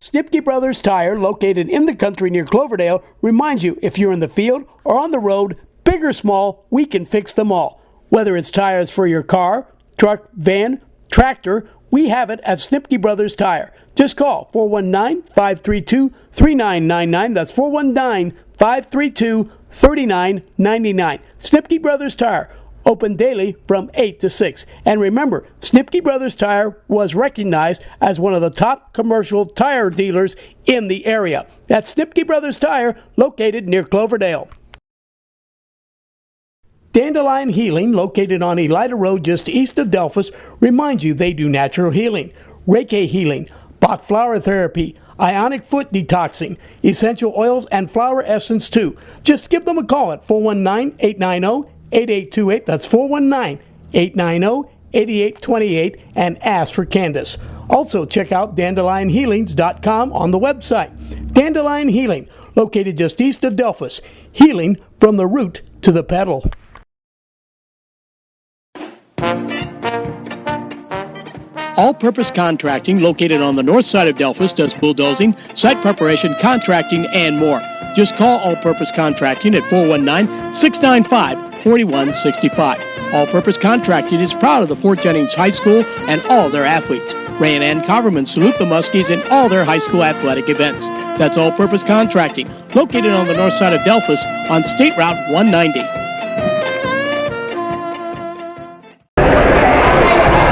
Snipke Brothers Tire, located in the country near Cloverdale, reminds you if you're in the field or on the road, big or small, we can fix them all. Whether it's tires for your car, truck, van, tractor, we have it at Snipke Brothers Tire. Just call 419-532-3999. That's 419-532-3999. Snipke Brothers Tire, open daily from 8 to 6. And remember, Snipke Brothers Tire was recognized as one of the top commercial tire dealers in the area. That's Snipke Brothers Tire, located near Cloverdale. Dandelion Healing, located on Elida Road just east of Delphos, reminds you they do natural healing, Reiki healing, Bach flower therapy, ionic foot detoxing, essential oils, and flower essence too. Just give them a call at 419-890-8828. That's 419-890-8828 and ask for Candace. Also check out dandelionhealings.com on the website. Dandelion Healing, located just east of Delphos, healing from the root to the petal. All-Purpose Contracting, located on the north side of Delphos, does bulldozing, site preparation, contracting, and more. Just call All-Purpose Contracting at 419-695-4165. All-Purpose Contracting is proud of the Fort Jennings High School and all their athletes. Ray and Ann Coverman salute the Muskies in all their high school athletic events. That's All-Purpose Contracting, located on the north side of Delphos on State Route 190.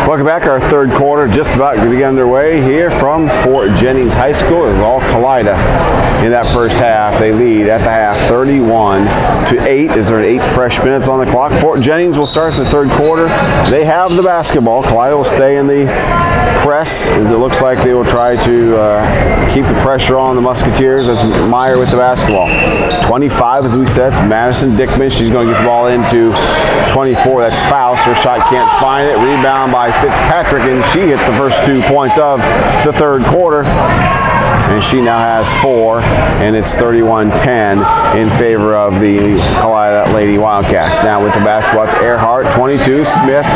Welcome back. Our third quarter just about to get underway here from Fort Jennings High School. It's all Kalida in that first half. They lead at the half 31-8 as there are 8 fresh minutes on the clock. Fort Jennings will start the third quarter. They have the basketball. Kalida will stay in the press as it looks like they will try to keep the pressure on the Musketeers. That's Meyer with the basketball. 25, as we said, it's Madison Dickman. She's going to get the ball into 24. That's Faust. Her shot can't find it. Rebound by Fitzpatrick, and she hits the first 2 points of the third quarter. And she now has 4, and it's 31-10 in favor of the Kalida Lady Wildcats. Now with the basketball, it's Earhart, 22, Smith.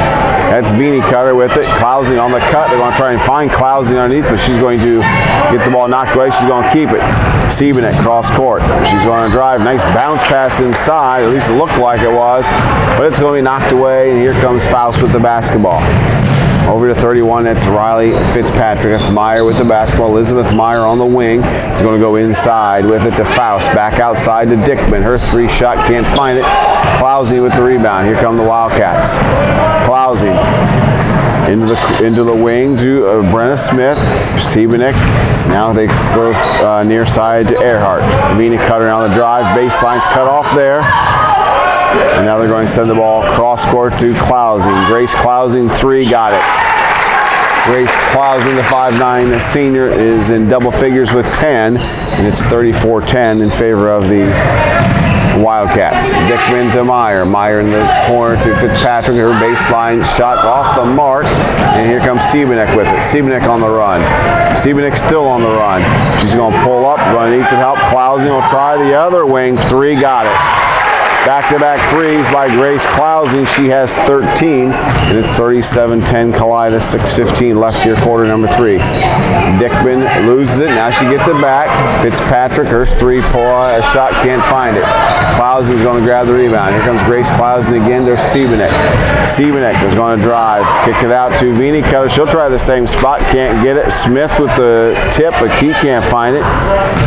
That's Beanie Cutter with it. Clousing on the cut. They're going to try and find Clousing underneath, but she's going to get the ball knocked away. She's going to keep it. Siebenek cross court. She's going to drive. Nice bounce pass inside. At least it looked like it was, but it's going to be knocked away. And here comes Faust with the basketball. Over to 31, that's Riley Fitzpatrick. That's Meyer with the basketball. Elizabeth Meyer on the wing. She's going to go inside with it to Faust. Back outside to Dickman. Her 3 shot can't find it. Clousey with the rebound. Here come the Wildcats. Clousey into the wing to Brenna Smith. Siebenek. Now they throw near side to Earhart. Amina Cutter on the drive. Baseline's cut off there. And now they're going to send the ball cross court to Clousing. Grace Clousing, 3, got it. Grace Clousing, the 5'9" senior, is in double figures with 10, and it's 34-10 in favor of the Wildcats. Dickman to Meyer. Meyer in the corner to Fitzpatrick. Her baseline shots off the mark, and here comes Siebenek with it. Siebenek on the run. Siebenek still on the run. She's going to pull up, going to need some help. Clousing will try the other wing. 3, got it. Back-to-back threes by Grace Clousing. She has 13, and it's 37-10 Kalida. 6:15 left here, quarter number 3. Dickman loses it. Now she gets it back. Fitzpatrick, her three-point shot, can't find it. Clousing's going to grab the rebound. Here comes Grace Clousing again to Siebenek. Siebenek is going to drive. Kick it out to Vini Cutter. She'll try the same spot. Can't get it. Smith with the tip, but Key can't find it.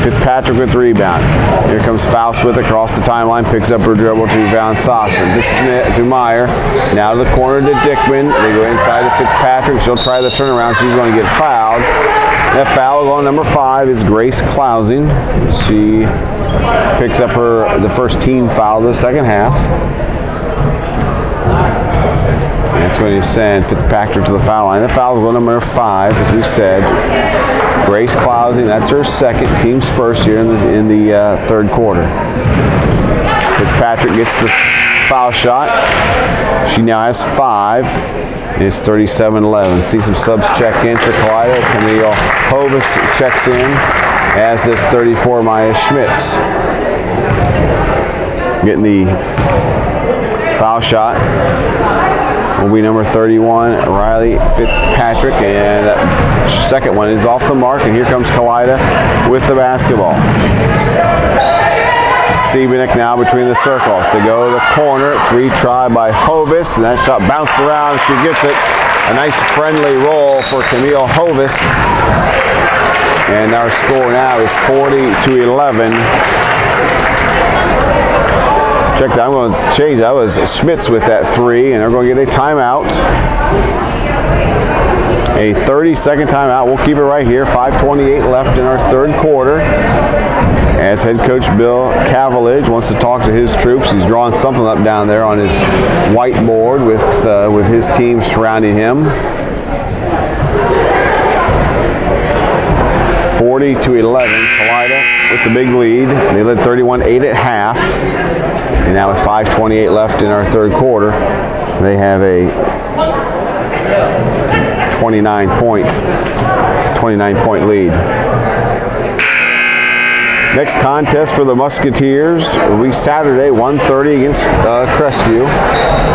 Fitzpatrick with the rebound. Here comes Faust with it across the timeline. Picks up her dribble to Van Sossen. To Smith, to Meyer. Now to the corner to Dickman. They go inside to Fitzpatrick. She'll try the turnaround. She's going to get fouled. That foul on number 5 is Grace Clousing. She picks up the first team foul of the second half. That's going to send Fitzpatrick to the foul line. The foul is on number 5, as we said. Grace Clousing, that's her second, team's first here in the third quarter. Fitzpatrick gets the foul shot. She now has 5. It's 37-11. See some subs check in for Kalida. Camille Hovis checks in, as does 34 Maya Schmitz. Getting the foul shot will be number 31, Riley Fitzpatrick, and that second one is off the mark, and here comes Kalida with the basketball. Siebenek now between the circles. They go to the corner, 3 try by Hovis, and that shot bounced around, she gets it. A nice friendly roll for Camille Hovis. And our score now is 40-11. Check that, I'm going to change. That was Schmitz with that 3, and they're going to get a timeout. A 30-second timeout. We'll keep it right here. 5:28 left in our third quarter. As head coach Bill Cavillage wants to talk to his troops. He's drawing something up down there on his whiteboard with his team surrounding him. 40-11, Kalida with the big lead. They led 31-8 at half. And now with 5:28 left in our third quarter, they have a 29-point lead. Next contest for the Musketeers will be Saturday, 1:30 against Crestview.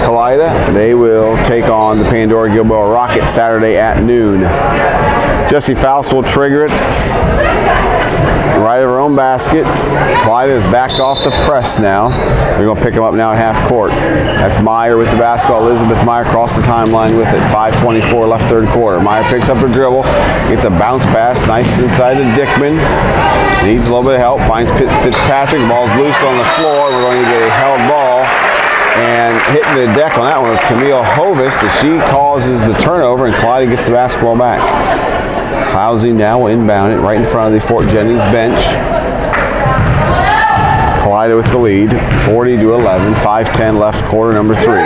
Kalida, they will take on the Pandora Gilboa Rockets Saturday at noon. Jesse Faust will trigger it. Right of her own basket. Kalida is backed off the press now. They're going to pick him up now at half court. That's Meyer with the basketball. Elizabeth Meyer across the timeline with it. 5:24 left third quarter. Meyer picks up her dribble. Gets a bounce pass. Nice inside to Dickman. Needs a little bit of help. Finds Fitzpatrick. The ball's loose on the floor. We're going to get a held ball. And hitting the deck on that one was Camille Hovis. She causes the turnover, and Kalida gets the basketball back. Clousing now will inbound it right in front of the Fort Jennings bench. Kalida with the lead, 40-11, 5:10 left, quarter number 3.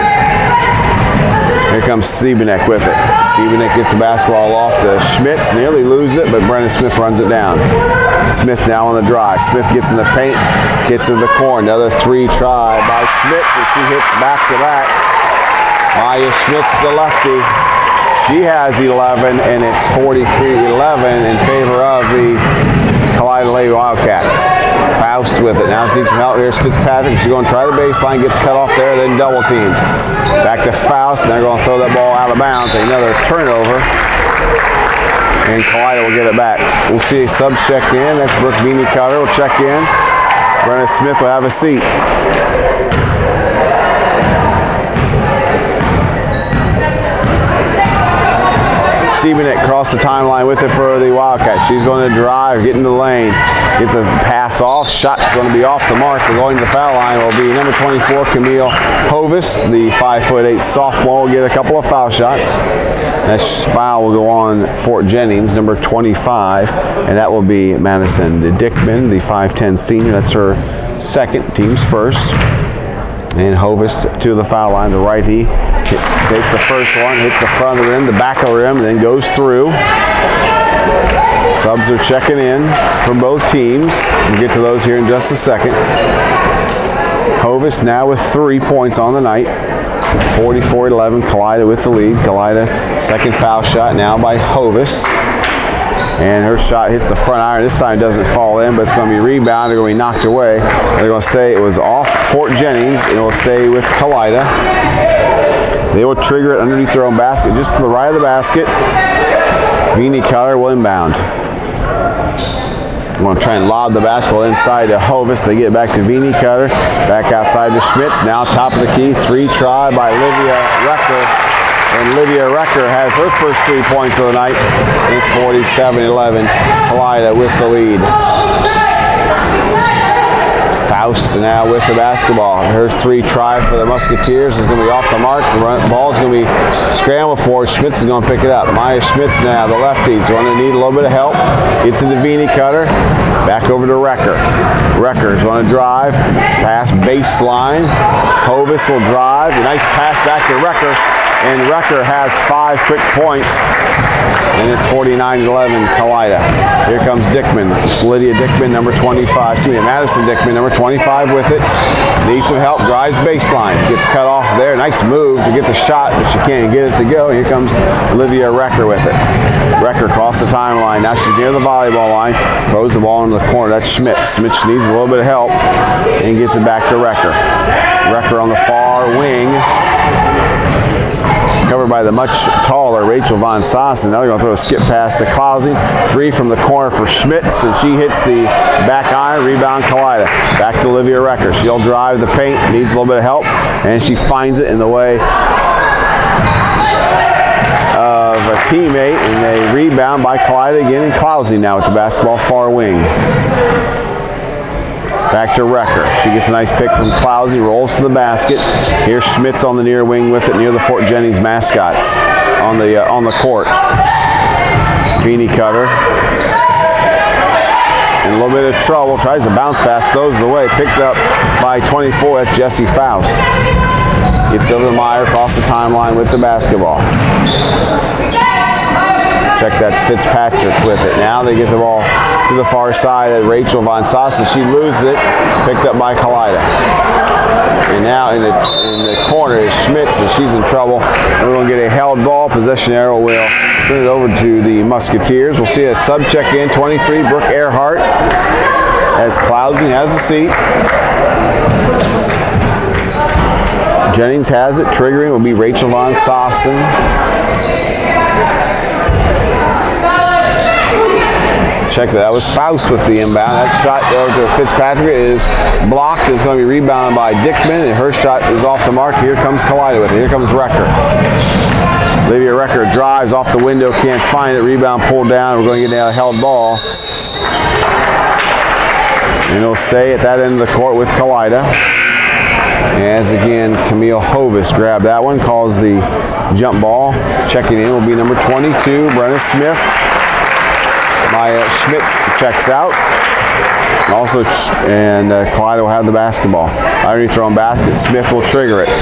Here comes Siebenek with it. Siebenek gets the basketball off to Schmitz, nearly loses it, but Brennan Smith runs it down. Smith now on the drive. Smith gets in the paint, gets to the corner. Another 3 try by Schmitz, and she hits back-to-back. Maya Schmitz, the lefty. She has 11, and it's 43-11 in favor of the Kalida Lady Wildcats. Faust with it. Now she needs some help. Here's Fitzpatrick. She's going to try the baseline. Gets cut off there, then double teamed. Back to Faust, and they're going to throw that ball out of bounds. Another turnover. And Kalida will get it back. We'll see a sub check in. That's Brooke Beanie Cutter will check in. Brenna Smith will have a seat. Siebenek across the timeline with it for the Wildcats. She's going to drive, get in the lane, get the pass off. Shot's going to be off the mark. But going to the foul line will be number 24, Camille Hovis. The 5'8" sophomore will get a couple of foul shots. That foul will go on Fort Jennings, number 25, and that will be Madison Dickman, the 5'10" senior. That's her second, team's first. And Hovis to the foul line, the righty. Takes the first one, hits the front of the rim, the back of the rim, then goes through. Subs are checking in for both teams. We'll get to those here in just a second. Hovis now with 3 points on the night. 44-11, Kalida with the lead. Kalida, second foul shot now by Hovis. And her shot hits the front iron. This time it doesn't fall in, but it's going to be rebounded. They're going to be knocked away. They're going to stay. It was off Fort Jennings, and it will stay with Kalida. They will trigger it underneath their own basket, just to the right of the basket. Beanie Cutter will inbound. I'm going to try and lob the basketball inside to Hovis. They get it back to Beanie Cutter. Back outside to Schmitz. Now top of the key. 3 try by Livia Recker. And Livia Recker has her first 3 points of the night. It's 47-11. Kalida with the lead. Faust now with the basketball. Here's 3 try for the Musketeers. It's going to be off the mark. The ball is going to be scrambled for. Schmitz is going to pick it up. Maya Schmitz now, the lefties, going to need a little bit of help. Gets into Beanie Cutter. Back over to Recker. Recker's going to drive. Pass baseline. Hovis will drive. A nice pass back to Recker. And Recker has 5 quick points. And it's 49-11 Kalida. Here comes Dickman. It's Lydia Dickman, number 25. Excuse me, Madison Dickman, number 25 with it. Needs some help. Drives baseline. Gets cut off there. Nice move to get the shot, but she can't get it to go. Here comes Olivia Recker with it. Recker across the timeline. Now she's near the volleyball line. Throws the ball into the corner. That's Schmitz. Schmitz needs a little bit of help and gets it back to Recker. Recker on the far wing. Covered by the much taller Rachel Von Sossen. Now they're going to throw a skip pass to Clausing. 3 from the corner for Schmitz, and she hits the back iron. Rebound Kalida. Back to Olivia Recker. She'll drive the paint, needs a little bit of help, and she finds it in the way of a teammate, and a rebound by Kalida again, and Clausing now with the basketball far wing. Back to Recker. She gets a nice pick from Clausey, rolls to the basket. Here's Schmitz on the near wing with it, near the Fort Jennings mascots on the court. Beanie Cutter. In a little bit of trouble, tries to bounce pass, throws it away. Picked up by 24, that's Jessie Faust. Gets over to Meyer, across the timeline with the basketball. Check, that's Fitzpatrick with it. Now they get the ball to the far side at Rachel Von Sossen. She loses it, picked up by Kalida. And now in the corner is Schmitz, and she's in trouble. And we're going to get a held ball. Possession arrow will turn it over to the Musketeers. We'll see a sub check in, 23, Brooke Earhart, as Clausing has a seat. Jennings has it. Triggering will be Rachel Von Sossen. Check that was Faust with the inbound. That shot over to Fitzpatrick is blocked. It's going to be rebounded by Dickman, and her shot is off the mark. Here comes Kalida with it. Here comes Recker. Olivia Recker drives off the window, can't find it. Rebound pulled down. We're going to get a held ball. And it'll stay at that end of the court with Kalida. As again, Camille Hovis grabbed that one, calls the jump ball. Checking in will be number 22, Brenna Smith. Maya Schmitz checks out. And Kalida will have the basketball. Underneath their own basket, Smith will trigger it.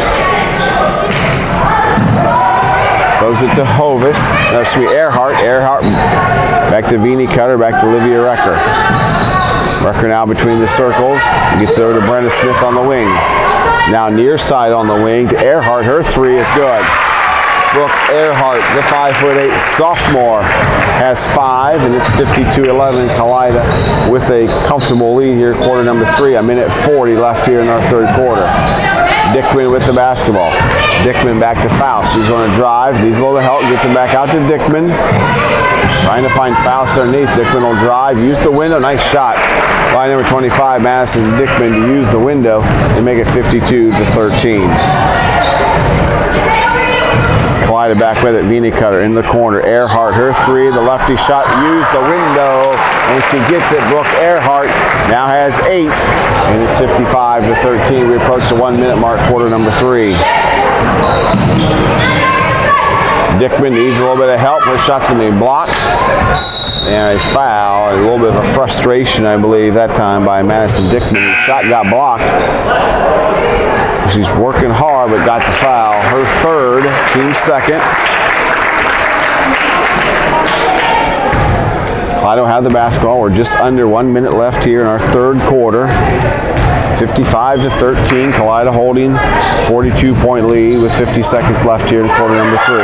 Throws it to Hovis. No, excuse me, Earhart. Earhart back to Beanie Cutter, back to Olivia Recker. Recker now between the circles. Gets over to Brenda Smith on the wing. Now near side on the wing to Earhart. Her 3 is good. Brooke Earhart, the 5'8" sophomore, has 5, and it's 52-11. Kalida with a comfortable lead here, quarter number 3. A minute 40 left here in our third quarter. Dickman with the basketball. Dickman back to Faust. She's going to drive, needs a little help, gets it back out to Dickman. Trying to find Faust underneath. Dickman will drive, use the window. Nice shot by number 25, Madison Dickman, to use the window and make it 52-13. Kalida back with it. Beanie Cutter in the corner. Earhart, her 3. The lefty shot, used the window, and she gets it. Brooke Earhart now has 8, and it's 55-13. We approach the 1 minute mark, quarter number 3. Dickman needs a little bit of help. Her shot's going to be blocked. And a foul, a little bit of a frustration, I believe, that time by Madison Dickman. The shot got blocked. She's working hard, but got the foul. Her 3rd, team 2nd. Kalida have the basketball. We're just under 1 minute left here in our third quarter. 55-13. Kalida holding 42-point lead with 50 seconds left here in quarter number 3.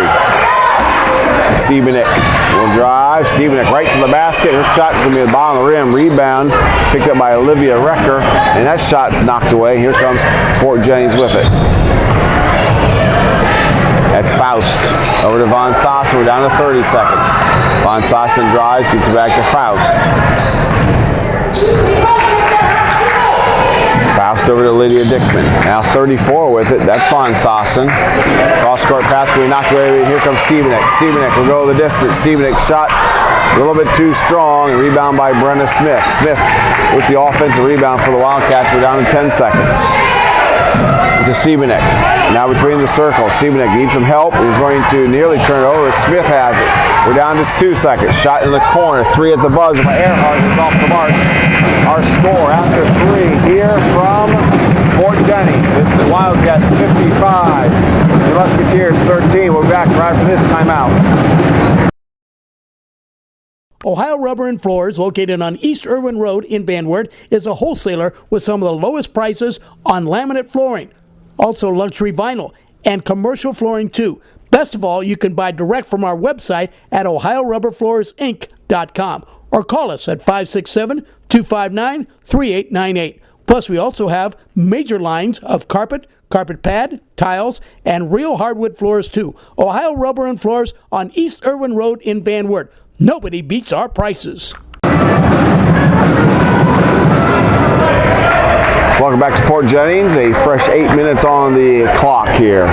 Seabenek will drive. Seabenek right to the basket. Her shot's going to be at the bottom of the rim. Rebound picked up by Olivia Recker. And that shot's knocked away. Here comes Fort Jennings with it. That's Faust. Over to Von Sossen. We're down to 30 seconds. Von Sossen drives, gets it back to Faust. Faust over to Lydia Dickman. Now 34 with it. That's Von Sossen. Cross-court pass will be knocked away. Here comes Seabenek. Seabenek will go the distance. Seabenek shot a little bit too strong. Rebound by Brenna Smith. Smith with the offensive rebound for the Wildcats. We're down to 10 seconds. To Seabenek. Now between the circles. Seabenek needs some help. He's going to nearly turn it over. Smith has it. We're down to 2 seconds. Shot in the corner. 3 at the buzzer by Earhart is off the mark. Our score after 3 here from Fort Jennings. It's the Wildcats 55. The Musketeers 13. We'll be back right after this timeout. Ohio Rubber and Floors, located on East Irwin Road in Van Wert, is a wholesaler with some of the lowest prices on laminate flooring. Also luxury vinyl and commercial flooring too. Best of all, you can buy direct from our website at OhioRubberFloorsInc.com or call us at 567-259-3898. Plus, we also have major lines of carpet, carpet pad, tiles, and real hardwood floors too. Ohio Rubber and Floors on East Irwin Road in Van Wert. Nobody beats our prices. Welcome back to Fort Jennings. A fresh 8 minutes on the clock here,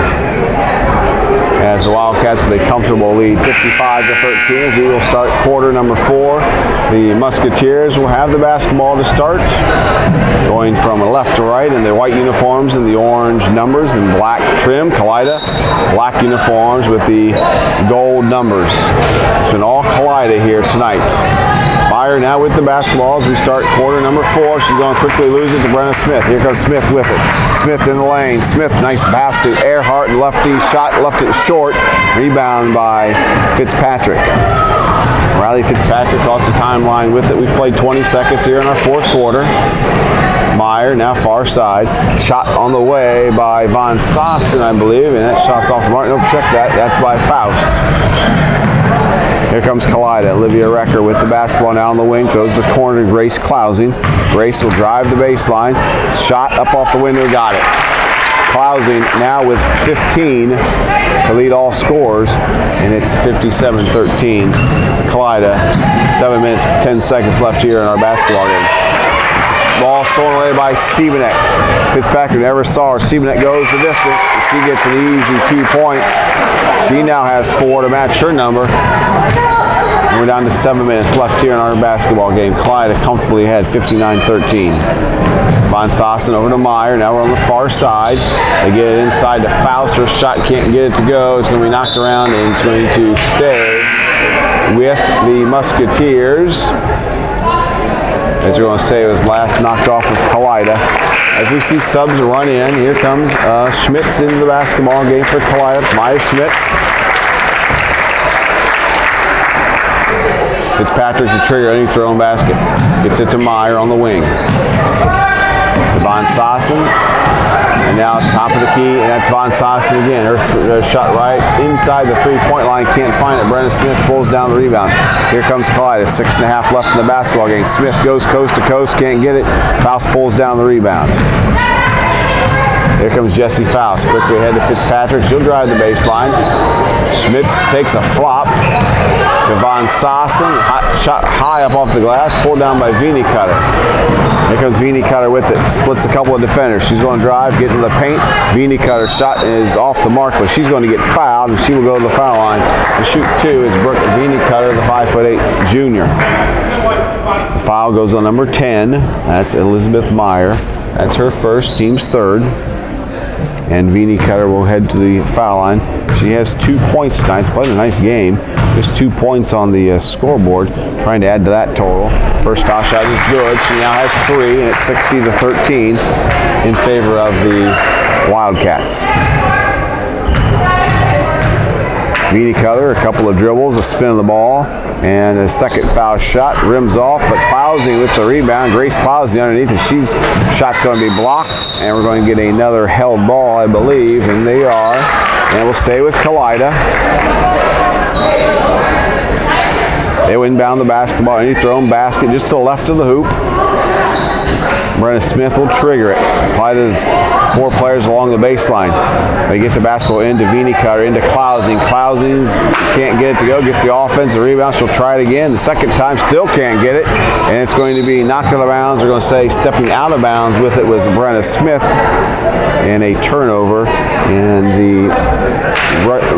as the Wildcats with a comfortable lead, 55-13. As we will start quarter number 4. The Musketeers will have the basketball to start, going from left to right in their white uniforms and the orange numbers and black trim. Kalida, black uniforms with the gold numbers. It's been all Kalida here tonight. Meyer now with the basketball as we start quarter number 4. She's going to quickly lose it to Brenna Smith. Here comes Smith with it. Smith in the lane. Smith, nice pass to Earhart. Lefty shot, left it short. Rebound by Fitzpatrick. Riley Fitzpatrick crossed the timeline with it. We've played 20 seconds here in our 4th quarter. Meyer now far side. Shot on the way by Von Sossen, I believe, and that shot's off the mark. Nope, check that. That's by Faust. Here comes Kalida. Olivia Recker with the basketball now on the wing. Goes the corner to Grace Clousing. Grace will drive the baseline. Shot up off the window. Got it. Clousing now with 15 to lead all scores, and it's 57-13. Kalida, 7 minutes, 10 seconds left here in our basketball game. Ball stolen away by Seabenek. Fitzpatrick never saw her. Seabenek goes the distance. She gets an easy 2 points. She now has 4 to match her number. And we're down to 7 minutes left here in our basketball game. Kalida comfortably ahead, 59-13. Von Sossen over to Meyer. Now we're on the far side. They get it inside to Faust. Her shot can't get it to go. It's going to be knocked around, and it's going to stay with the Musketeers. As we're going to say, it was last knocked off of Kalida. As we see subs run in, here comes Schmitz into the basketball game for Kalida. Maya Schmitz. Fitzpatrick to trigger any thrown basket. Gets it to Meyer on the wing. To Von Sossen. And now top of the key, and that's Von Sossen again. Her shot right inside the three-point line. Can't find it. Brenna Smith pulls down the rebound. Here comes Kalida. 6.5 left in the basketball game. Smith goes coast to coast. Can't get it. Faust pulls down the rebound. Here comes Jessie Faust. Quickly ahead to Fitzpatrick. She'll drive the baseline. Schmitz takes a flop to Von Sossen. Shot high up off the glass. Pulled down by Vini Cutter. Here comes Vini Cutter with it. Splits a couple of defenders. She's going to drive, get into the paint. Vini Cutter's shot is off the mark, but she's going to get fouled, and she will go to the foul line. To shoot 2 is Brooke Vini Cutter, the 5'8" junior. The foul goes on number 10. That's Elizabeth Meyer. That's her first, team's third. And Vini Cutter will head to the foul line. She has 2 points tonight. She's playing a nice game. Just 2 points on the scoreboard. Trying to add to that total. First foul shot is good. She now has 3, and it's 60-13 in favor of the Wildcats. Vini Cutter, a couple of dribbles, a spin of the ball, and a second foul shot. Rims off, but Clousing with the rebound. Grace Clousing underneath, and shot's going to be blocked, and we're going to get another held ball, I believe, and they are. And it will stay with Kalida. They will inbound the basketball. Any thrown basket just to the left of the hoop. Brenna Smith will trigger it. Kalida's 4 players along the baseline. They get the basketball into Cutter, into Klausing. Klausing can't get it to go, gets the offensive rebound. She'll try it again. The second time still can't get it. And it's going to be knocked out of bounds. They're going to say stepping out of bounds with it was Brenna Smith. And a turnover. And the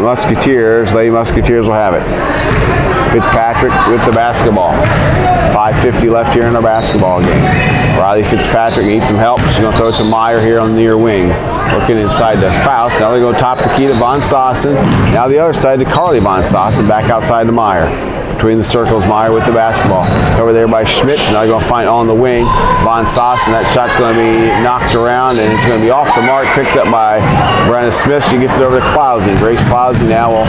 Musketeers, Lady Musketeers will have it. Fitzpatrick with the basketball. 5:50 left here in our basketball game. Riley Fitzpatrick needs some help. She's going to throw it to Meyer here on the near wing. Looking inside to Faust. Now they go top the key to Von Sossen. Now the other side to Carly Von Sossen. Back outside to Meyer. Between the circles, Meyer with the basketball. Over there by Schmitz. Now they're going to find on the wing Von Sossen. That shot's going to be knocked around and it's going to be off the mark. Picked up by Brenna Smith. She gets it over to Klausing. Grace Klausing now will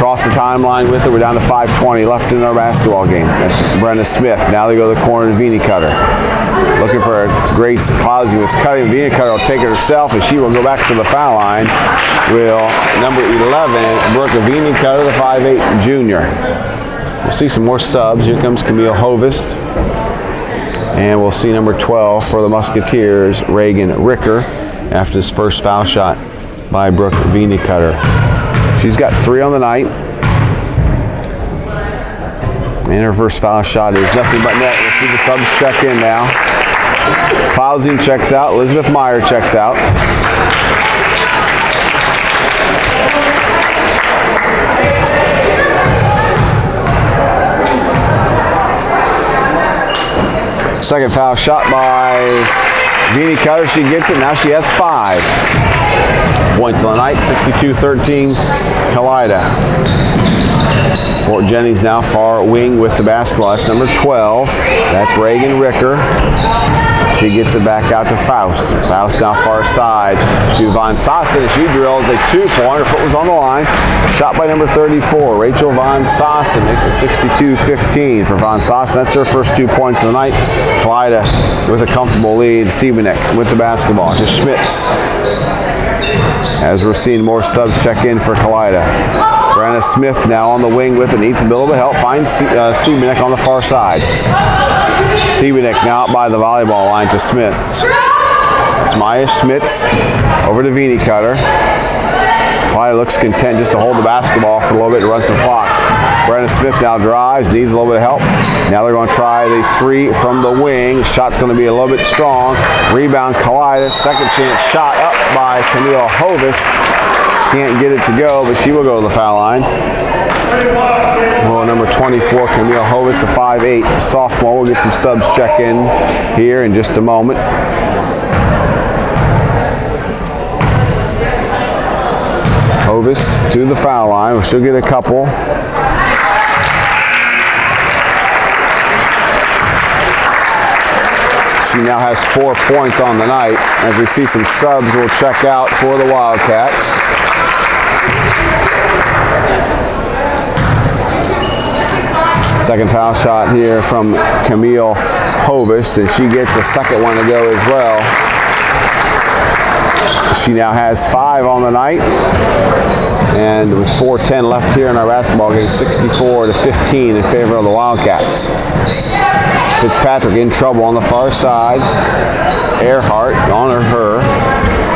cross the timeline with it. We're down to 5:20 left in our basketball game. That's Brenna Smith. Now they go to the corner to Cutter. Looking for Grace Klausing was cutting. Cutter will take it herself and she will go back to the foul line. Will number 11, Brooke Cutter, the 5'8 junior. We'll see some more subs. Here comes Camille Hovest. And we'll see number 12 for the Musketeers, Reagan Ricker, after this first foul shot by Brooke Cutter. She's got 3 on the night. And her first foul shot is nothing but net. We'll see the subs check in now. Klausing checks out. Elizabeth Meyer checks out. Second foul shot by Cutter. She gets it. Now she has 5 points on the night. 62-13 Kalida. Fort Jennings now far wing with the basketball. That's number 12. That's Reagan Ricker. She gets it back out to Faust. Faust now far side to Von Sossen. She drills a 2-pointer. Her foot was on the line. Shot by number 34, Rachel Von Sossen. Makes it 62-15 for Von Sossen. That's her first 2 points of the night. Kalida with a comfortable lead. Siebenek with the basketball to Schmitz. As we're seeing more subs check in for Kalida. Brenna Smith now on the wing with it. Needs a little bit of help. Finds Siebenek on the far side. Siebenek now out by the volleyball line to Smith. It's Maya Schmitz over to Cutter. Kalida looks content just to hold the basketball for a little bit to run some clock. Brenna Smith now drives, needs a little bit of help. Now they're going to try the 3 from the wing. Shot's going to be a little bit strong. Rebound Kalida. Second chance shot up by Camille Hovest. Can't get it to go, but she will go to the foul line. Well, number 24, Camille Hovest, the 5'8 sophomore. We'll get some subs check in here in just a moment. Hovest to the foul line. She'll get a couple. She now has 4 points on the night. As we see some subs, we'll check out for the Wildcats. Second foul shot here from Camille Hovest, and she gets the second one to go as well. She now has 5 on the night, and with 4:10 left here in our basketball game, 64-15 in favor of the Wildcats. Fitzpatrick in trouble on the far side. Earhart on her.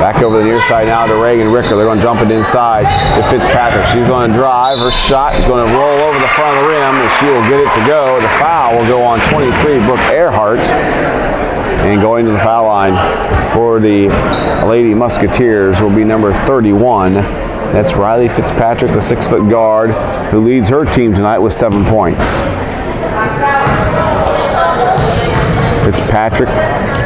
Back over the near side now to Reagan Ricker. They're going to jump it inside to Fitzpatrick. She's going to drive. Her shot is going to roll over the front of the rim, and she will get it to go. The foul will go on 23, Brooke Earhart. And going to the foul line for the Lady Musketeers will be number 31. That's Riley Fitzpatrick, the 6-foot guard, who leads her team tonight with 7 points. Fitzpatrick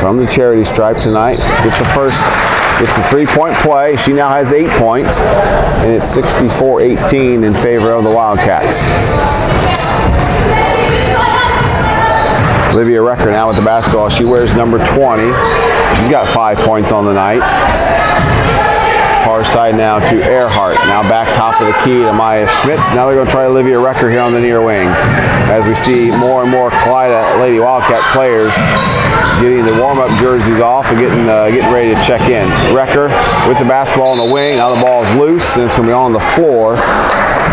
from the charity stripe tonight gets the 3-point play. She now has 8 points, and it's 64-18 in favor of the Wildcats. Olivia Recker now with the basketball. She wears number 20. She's got 5 points on the night. Far side now to Earhart. Now back top of the key to Maya Schmitz. Now they're going to try Olivia Recker here on the near wing. As we see more and more Kalida Lady Wildcat players getting the warm-up jerseys off and getting ready to check in. Recker with the basketball on the wing. Now the ball is loose and it's going to be on the floor.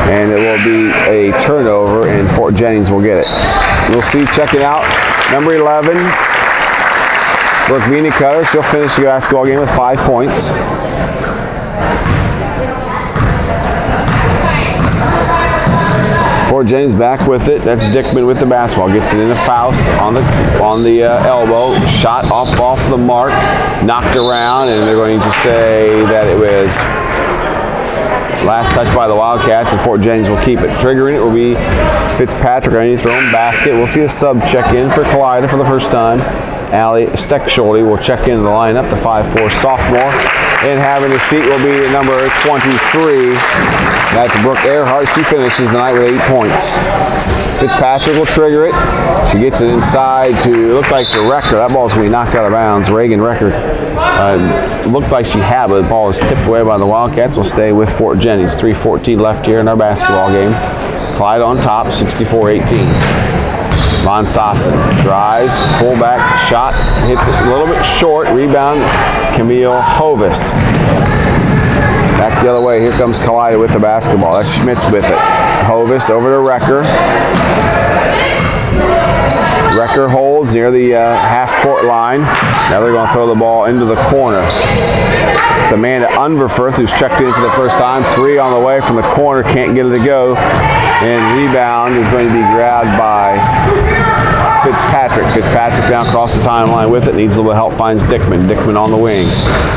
And it will be a turnover, and Fort Jennings will get it. We'll see, checking out, number 11, Brooke Cutter. She'll finish the basketball game with 5 points. Fort Jennings back with it. That's Dickman with the basketball. Gets it into Faust on the elbow. Shot off the mark. Knocked around, and they're going to say that it was last touch by the Wildcats, and Fort Jennings will keep it. Triggering it will be Fitzpatrick underneath their own basket. We'll see a sub check in for Kalida for the first time. Allie Steckschulte will check in the lineup, the 5'4" sophomore. And having a seat will be number 23. That's Brooke Earhart. She finishes the night with 8 points. Fitzpatrick will trigger it. She gets it inside to look like the Recker. That ball's going to be knocked out of bounds. Reagan Recker looked like she had, but the ball is tipped away by the Wildcats. Will stay with Fort Jennings. 3:14 left here in our basketball game. Clyde on top, 64-18. Von Sassen drives, pullback shot, hits it a little bit short. Rebound, Camille Hovest. Back the other way, here comes Kalida with the basketball. That's Schmitz with it. Hovest over to Recker. Recker holds near the half-court line. Now they're going to throw the ball into the corner. It's Amanda Unverfurth who's checked in for the first time. 3 on the way from the corner, can't get it to go. And rebound is going to be grabbed by Fitzpatrick. Fitzpatrick down across the timeline with it. Needs a little bit of help, finds Dickman. Dickman on the wing.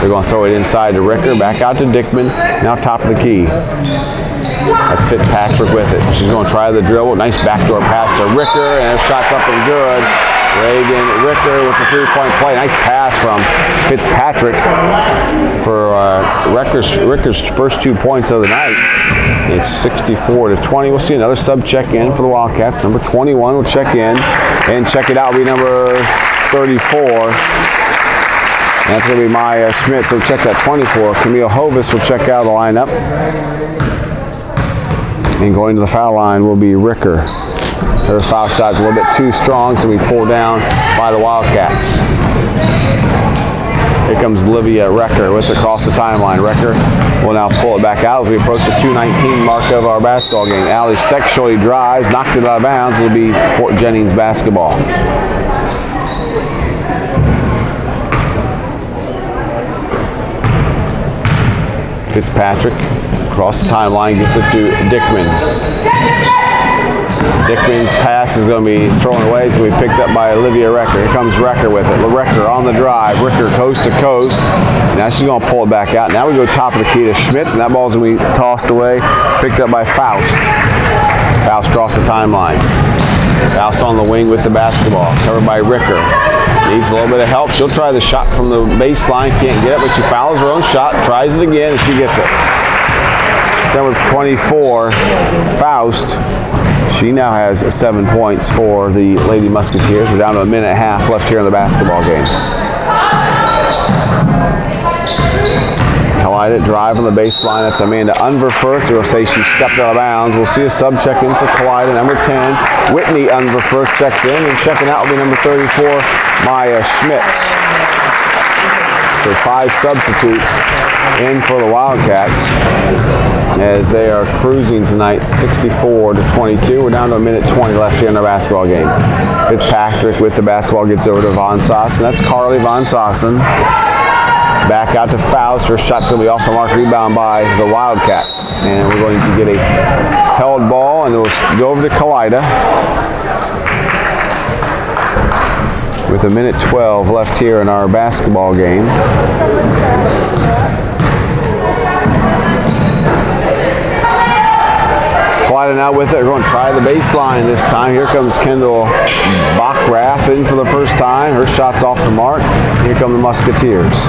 They're going to throw it inside to Ricker. Back out to Dickman. Now top of the key. That's Fitzpatrick with it. She's going to try the dribble. Nice backdoor pass to Ricker, and her shot's up and good. Reagan Ricker with the 3-point play. Nice pass from Fitzpatrick for Ricker's first 2 points of the night. It's 64-20. We'll see another sub check in for the Wildcats. Number 21 will check in, and check it out will be number 34. And that's going to be Maya Schmidt. So check that 24. Camille Hovest will check out of the lineup. And going to the foul line will be Ricker. Her foul shot's a little bit too strong, so we pull down by the Wildcats. Here comes Livia Recker with across the timeline. Recker will now pull it back out as we approach the 2:19 mark of our basketball game. Allie Steckschulte drives, knocked it out of bounds. Will be Fort Jennings basketball. Fitzpatrick across the timeline, gets it to Dickman. Dickman's pass is going to be thrown away. It's going to be picked up by Olivia Recker. Here comes Recker with it. Recker on the drive. Ricker coast to coast. Now she's going to pull it back out. Now we go top of the key to Schmitz, and that ball's going to be tossed away. Picked up by Faust. Faust across the timeline. Faust on the wing with the basketball. Covered by Ricker. Needs a little bit of help. She'll try the shot from the baseline. Can't get it, but she fouls her own shot. Tries it again, and she gets it. Number 24, Faust. She now has 7 points for the Lady Musketeers. We're down to a minute and a half left here in the basketball game. Kalida drive on the baseline. That's Amanda Unverfurth. So we'll say she stepped out of bounds. We'll see a sub check in for Kalida. Number 10, Whitney Unverfurth checks in. And checking out will be number 34, Maya Schmitz. So 5 substitutes in for the Wildcats as they are cruising tonight 64-22. We're down to a minute 20 left here in our basketball game. Fitzpatrick with the basketball gets over to Von Sassen. That's Carly Von Sassen. Back out to Faust. Her shot's going to be off the mark. Rebound by the Wildcats. And we're going to get a held ball, and it will go over to Kalida. With a minute 12 left here in our basketball game. Kalida now with it. We're going to try the baseline this time. Here comes Kendall Bachrath in for the first time. Her shot's off the mark. Here come the Musketeers.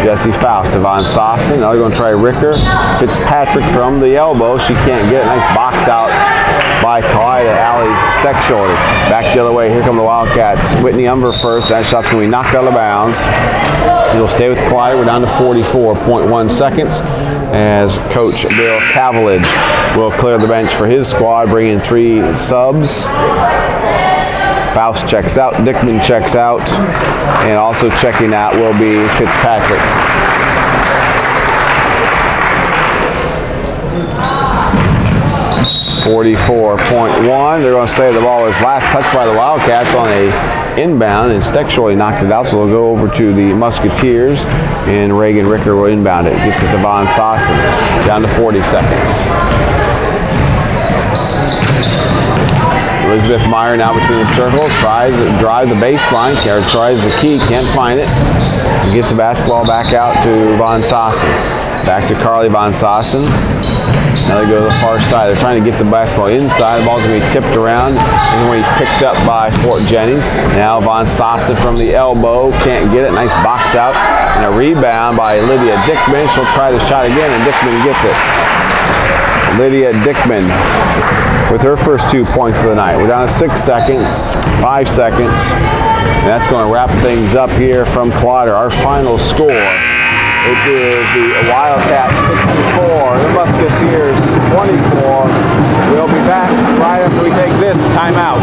Jesse Faust, Von Sassen. Now they're going to try Ricker. Fitzpatrick from the elbow. She can't get it. Nice box out by Kalida. Allie's Steckschulte. Back the other way. Here come the Wildcats. Whitney Unverfurth. That shot's going to be knocked out of bounds. It'll stay with Kalida. We're down to 44.1 seconds as Coach Bill Cavillage will clear the bench for his squad, bring in 3 subs. Faust checks out, Dickman checks out, and also checking out will be Fitzpatrick. 44.1. They're going to say the ball was last touched by the Wildcats on a inbound, and Stexroy knocked it out, so they'll go over to the Musketeers, and Reagan Ricker will inbound it. Gets it to Von Sossen, down to 40 seconds. Elizabeth Meyer now between the circles, tries to drive the baseline, tries the key, can't find it. And gets the basketball back out to Von Sossen. Back to Carly Von Sossen. Now they go to the far side. They're trying to get the basketball inside. The ball's going to be tipped around, and when he's picked up by Fort Jennings. Now Von Sossen from the elbow, can't get it. Nice box out, and a rebound by Lydia Dickman. She'll try the shot again, and Dickman gets it. Lydia Dickman with her first 2 points of the night. We're down to 6 seconds, 5 seconds. And that's going to wrap things up here from Kalida. Our final score, it is the Wildcats 64, the Musketeers 24. We'll be back right after we take this timeout.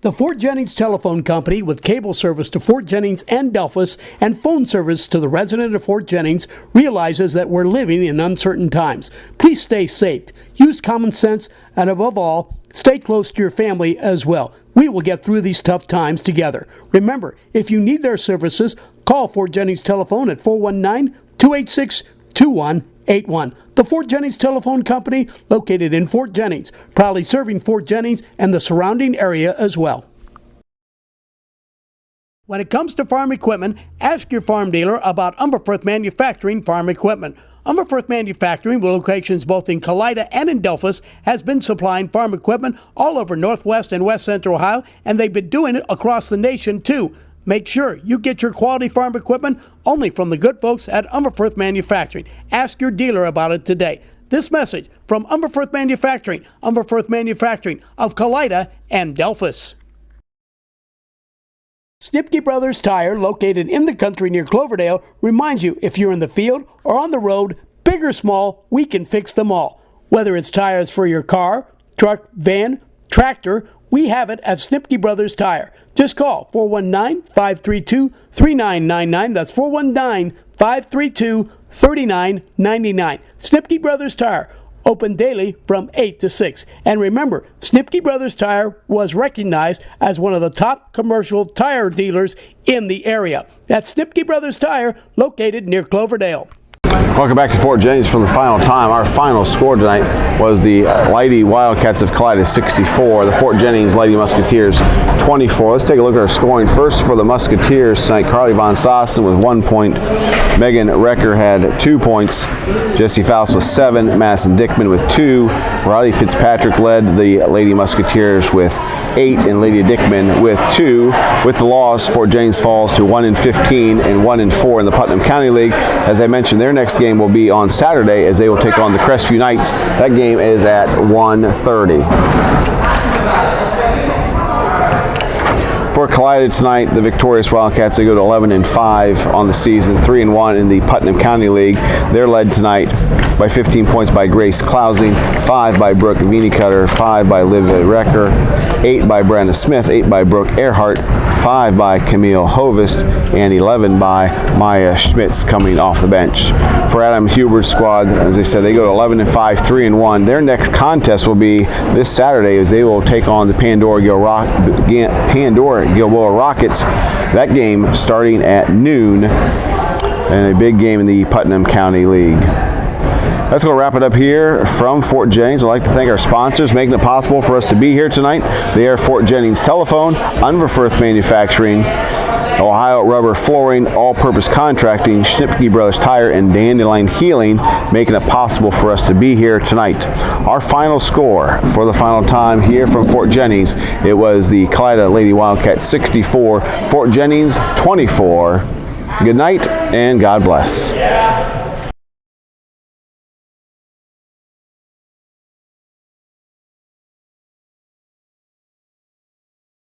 The Fort Jennings Telephone Company, with cable service to Fort Jennings and Delphos and phone service to the resident of Fort Jennings, realizes that we're living in uncertain times. Please stay safe, use common sense, and above all, stay close to your family as well. We will get through these tough times together. Remember, if you need their services, call Fort Jennings Telephone at 419-286-2181. The Fort Jennings Telephone Company, located in Fort Jennings, proudly serving Fort Jennings and the surrounding area as well. When it comes to farm equipment, ask your farm dealer about Umberfirth Manufacturing Farm Equipment. Umberfirth Manufacturing, with locations both in Kalida and in Delphos, has been supplying farm equipment all over Northwest and West Central Ohio, and they've been doing it across the nation too. Make sure you get your quality farm equipment only from the good folks at Umberfirth Manufacturing. Ask your dealer about it today. This message from Umberfirth Manufacturing of Kalida and Delphos. Snipke Brothers Tire, located in the country near Cloverdale, reminds you if you're in the field or on the road, big or small, we can fix them all. Whether it's tires for your car, truck, van, tractor, we have it at Snipke Brothers Tire. Just call 419-532-3999. That's 419-532-3999. Snipke Brothers Tire, open daily from 8 to 6. And remember, Snipke Brothers Tire was recognized as one of the top commercial tire dealers in the area. That's Snipke Brothers Tire, located near Cloverdale. Welcome back to Fort Jennings for the final time. Our final score tonight was the Lady Wildcats of Kalida 64, the Fort Jennings Lady Musketeers 24. Let's take a look at our scoring. First for the Musketeers tonight, Carly Von Sossen with 1 point. Megan Recker had 2 points. Jessie Faust with 7. Madison Dickman with 2. Riley Fitzpatrick led the Lady Musketeers with 8, and Lydia Dickman with 2. With the loss, Fort Jennings falls to 1-15 and 1-4 in the Putnam County League. As I mentioned, their next game will be on Saturday as they will take on the Crestview Knights. That game is at 1:30. For Kalida tonight, the victorious Wildcats, they go to 11-5 on the season, 3-1 in the Putnam County League. They're led tonight by 15 points by Grace Clousing, 5 by Brooke Vinicutter, 5 by Livia Recker, 8 by Brenda Smith, 8 by Brooke Earhart, 5 by Camille Hovest, and 11 by Maya Schmitz coming off the bench. For Adam Hubert's squad, as I said, they go to 11-5, 3-1. Their next contest will be this Saturday as they will take on the Pandora Gilboa Rockets. That game starting at noon, and a big game in the Putnam County League. That's going to wrap it up here from Fort Jennings. I'd like to thank our sponsors making it possible for us to be here tonight. They are Fort Jennings Telephone, Umberfirth Manufacturing, Ohio Rubber Flooring, All-Purpose Contracting, Snipke Brothers Tire, and Dandelion Healing, making it possible for us to be here tonight. Our final score for the final time here from Fort Jennings, it was the Kalida Lady Wildcats 64, Fort Jennings 24. Good night and God bless.